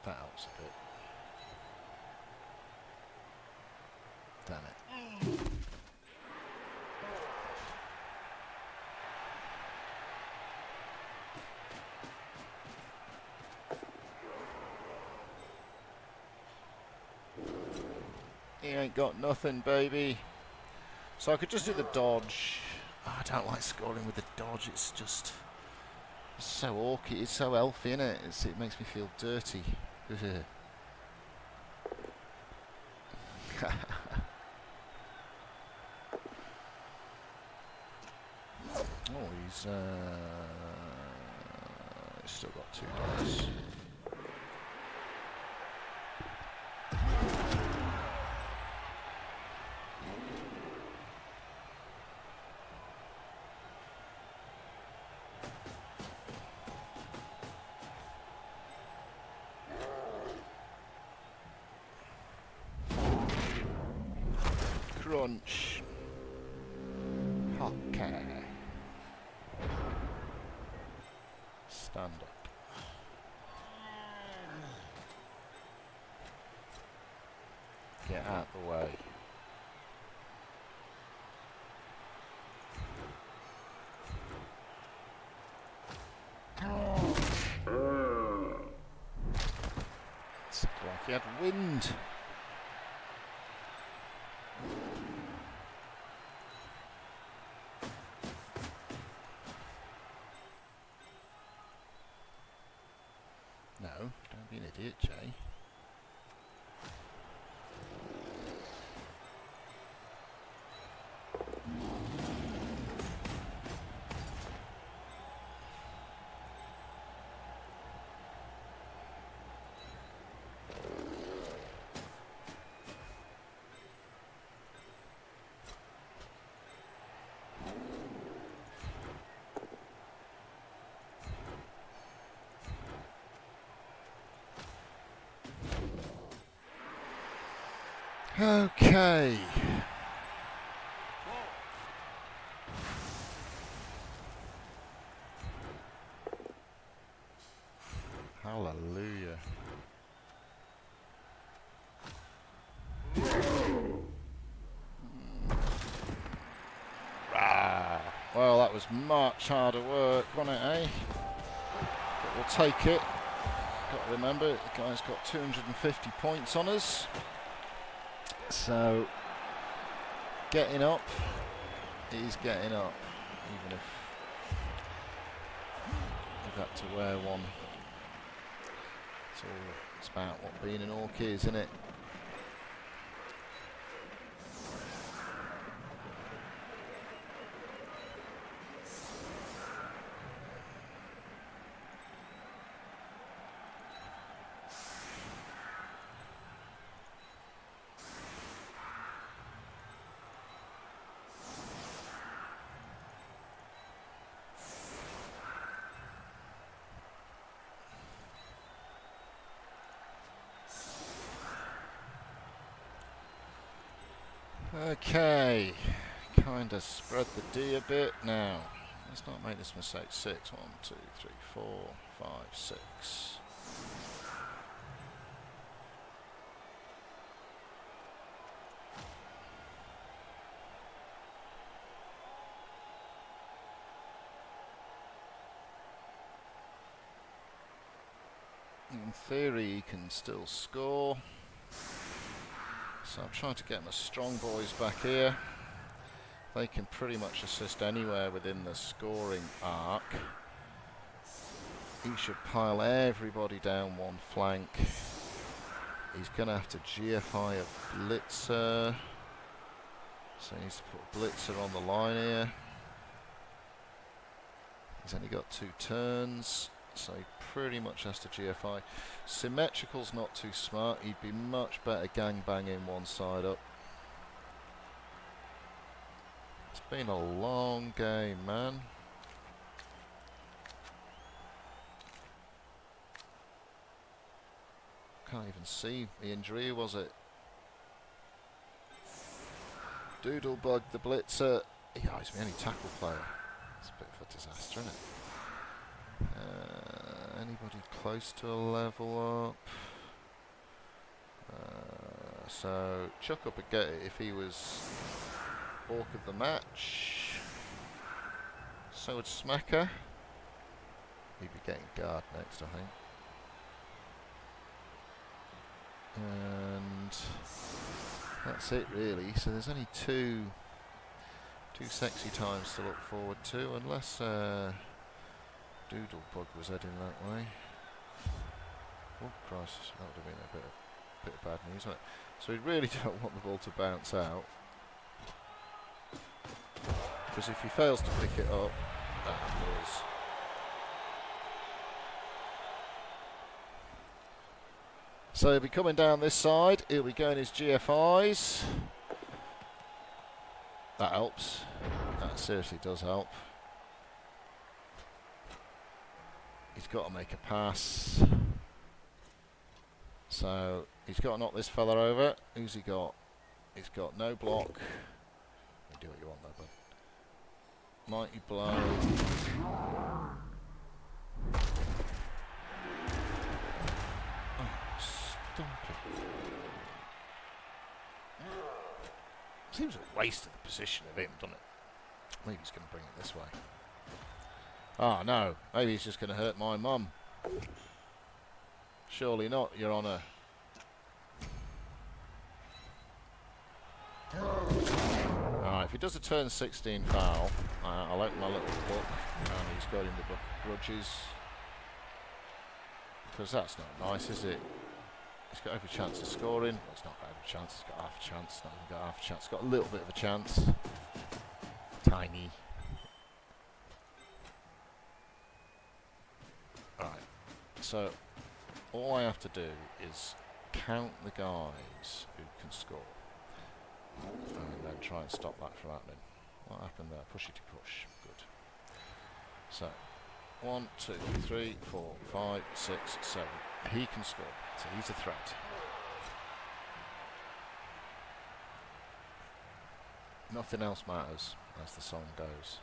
That helps a bit. Damn it. He ain't got nothing, baby. So I could just do the dodge. Oh, I don't like scoring with the dodge. It's just so orky. It's so elfy, innit? It makes me feel dirty. Oh, he's still got 2 dice. Crunch. Okay. Stand up. Get out the way. It's like he had wind. No, don't be an idiot, Jay. Okay. Hallelujah. Well, that was much harder work, wasn't it, eh? But we'll take it. Got to remember, the guy's got 250 points on us. So, getting up, he's getting up, even if we've had to wear one. It's about what being an orc is, isn't it? Okay, kind of spread the D a bit now. Let's not make this mistake. 6, 1, 2, 3, 4, 5, 6. In theory, he can still score. So I'm trying to get my strong boys back here. They can pretty much assist anywhere within the scoring arc. He should pile everybody down one flank. He's going to have to GFI a blitzer. So he needs to put a blitzer on the line here. He's only got 2 turns, so he pretty much has to GFI. Symmetrical's not too smart. He'd be much better gangbanging one side up. It's been a long game, man. Can't even see the injury, was it? Doodlebug, the blitzer. Yeah, he's my only tackle player. It's a bit of a disaster, isn't it? Anybody close to a level up? So chuck up a get it if he was Orc of the match. So would Smacker. He'd be getting guard next, I think. And that's it really. So there's only two sexy times to look forward to, unless Doodlebug was heading that way. Oh Christ, that would have been a bit of bad news, wouldn't it? So we really don't want the ball to bounce out, because if he fails to pick it up, that was. So he'll be coming down this side. He'll be going his GFIs. That helps. That seriously does help. He's got to make a pass. So he's got to knock this fella over. Who's he got? He's got no block. You do what you want there, bud. Mighty blow. Oh, stop it. Seems a waste of the position of him, doesn't it? Maybe he's going to bring it this way. Oh no, maybe he's just going to hurt my mum. Surely not, Your Honour. Alright, if he does a turn 16 foul, I'll open my little book, and he's got in the book of grudges. Because that's not nice, is it? He's got every chance of scoring. Well, it's not got every chance, he's got half a chance. Not even got half a chance, he's got a little bit of a chance. Tiny. Alright, so all I have to do is count the guys who can score, and then try and stop that from happening. What happened there? Pushy to push. Good. So 1, 2, 3, 4, 5, 6, 7. He can score, so he's a threat. Nothing else matters, as the song goes.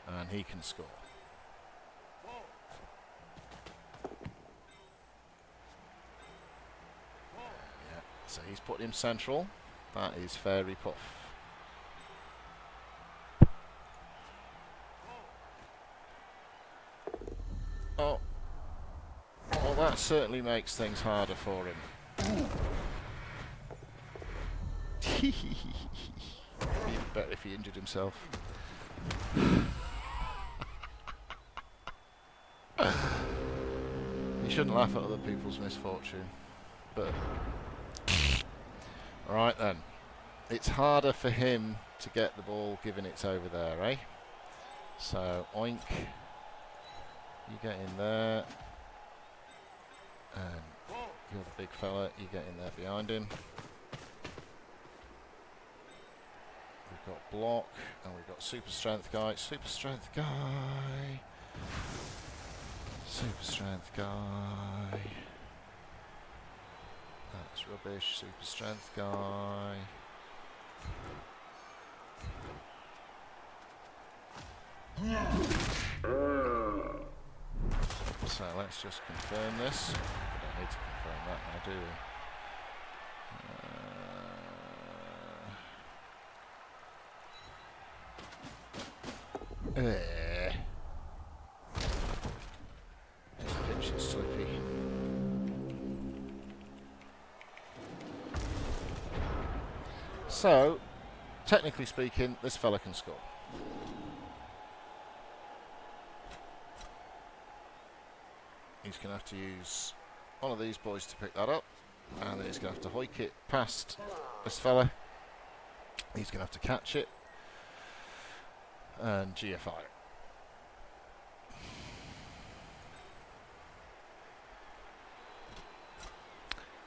And he can score. Yeah, so he's put him central. That is Fairy Puff. Oh. Well, that certainly makes things harder for him. Even better if he injured himself. shouldn't laugh at other people's misfortune. But alright then. It's harder for him to get the ball given it's over there, eh? So, oink. You get in there. And you're the big fella, you get in there behind him. We've got block, and we've got super strength guy. Super strength guy. Super strength guy. That's rubbish. Super strength guy. So let's just confirm this. We don't need to confirm that now, do we? This pitch is slippy. So, technically speaking, this fella can score. He's going to have to use one of these boys to pick that up, and then he's going to have to hoik it past this fella. He's going to have to catch it and GFI it.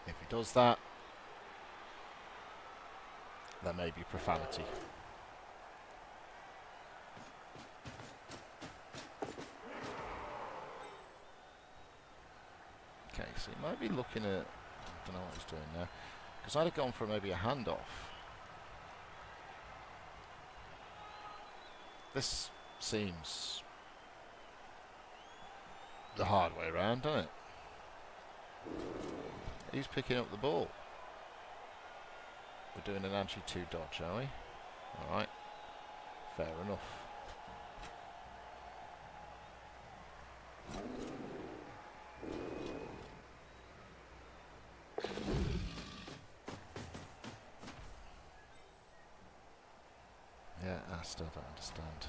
If he does that, there may be profanity. Okay, so he might be looking at, I don't know what he's doing there, because I'd have gone for maybe a handoff. This seems the hard way around, doesn't it? He's picking up the ball. We're doing an anti-2 dodge, are we? Alright, fair enough. Yeah, I still don't understand.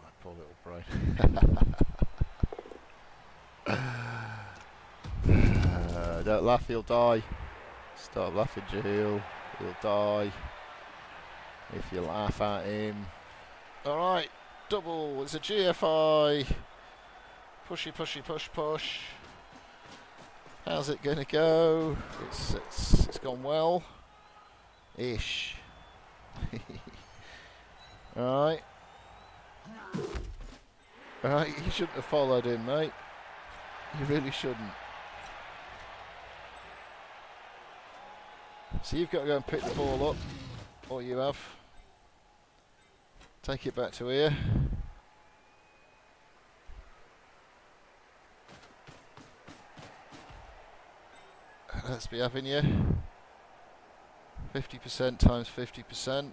My poor little brain. Don't laugh, he'll die. Stop laughing, Jeheil. He'll die if you laugh at him. Alright, double. It's a GFI. Pushy, pushy, push, push. How's it going to go? It's gone well. Ish. Alright. Alright, you shouldn't have followed him, mate. You really shouldn't. So you've got to go and pick the ball up. Or you have. Take it back to here. Let's be having you. 50% times 50%.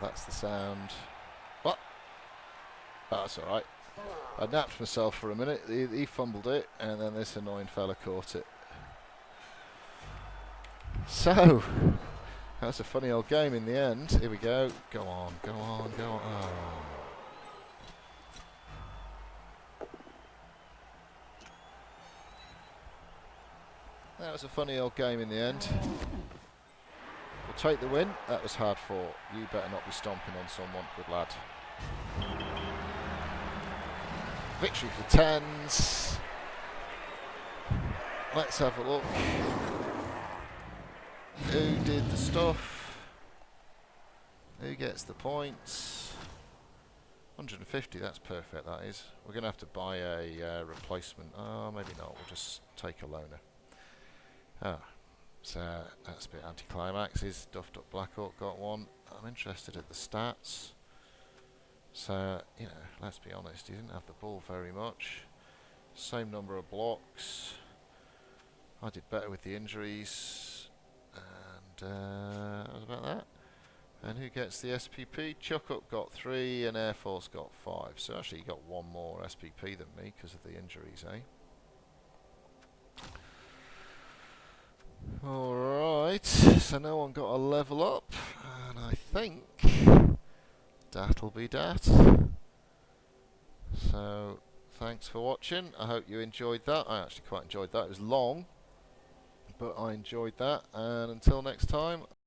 That's the sound. What? Oh, that's alright. I napped myself for a minute. He fumbled it, and then this annoying fella caught it. So, that was a funny old game in the end. Here we go. Go on, go on, go on. Oh. That was a funny old game in the end. We'll take the win. That was hard fought. You better not be stomping on someone. Good lad. Victory for tens. Let's have a look. Who did the stuff? Who gets the points? 150, that's perfect, that is. We're going to have to buy a replacement. Oh, maybe not. We'll just take a loaner. Ah, so that's a bit anticlimax. His Duffed Up Black Orc got one. I'm interested at the stats. So, you know, let's be honest, he didn't have the ball very much. Same number of blocks. I did better with the injuries. And that was about that. And who gets the SPP? Chuck Up got 3 and Air Force got 5. So actually he got 1 more SPP than me because of the injuries, eh? Alright. Right, so no one got a level up, and I think that'll be that. So, thanks for watching. I hope you enjoyed that. I actually quite enjoyed that. It was long, but I enjoyed that. And until next time,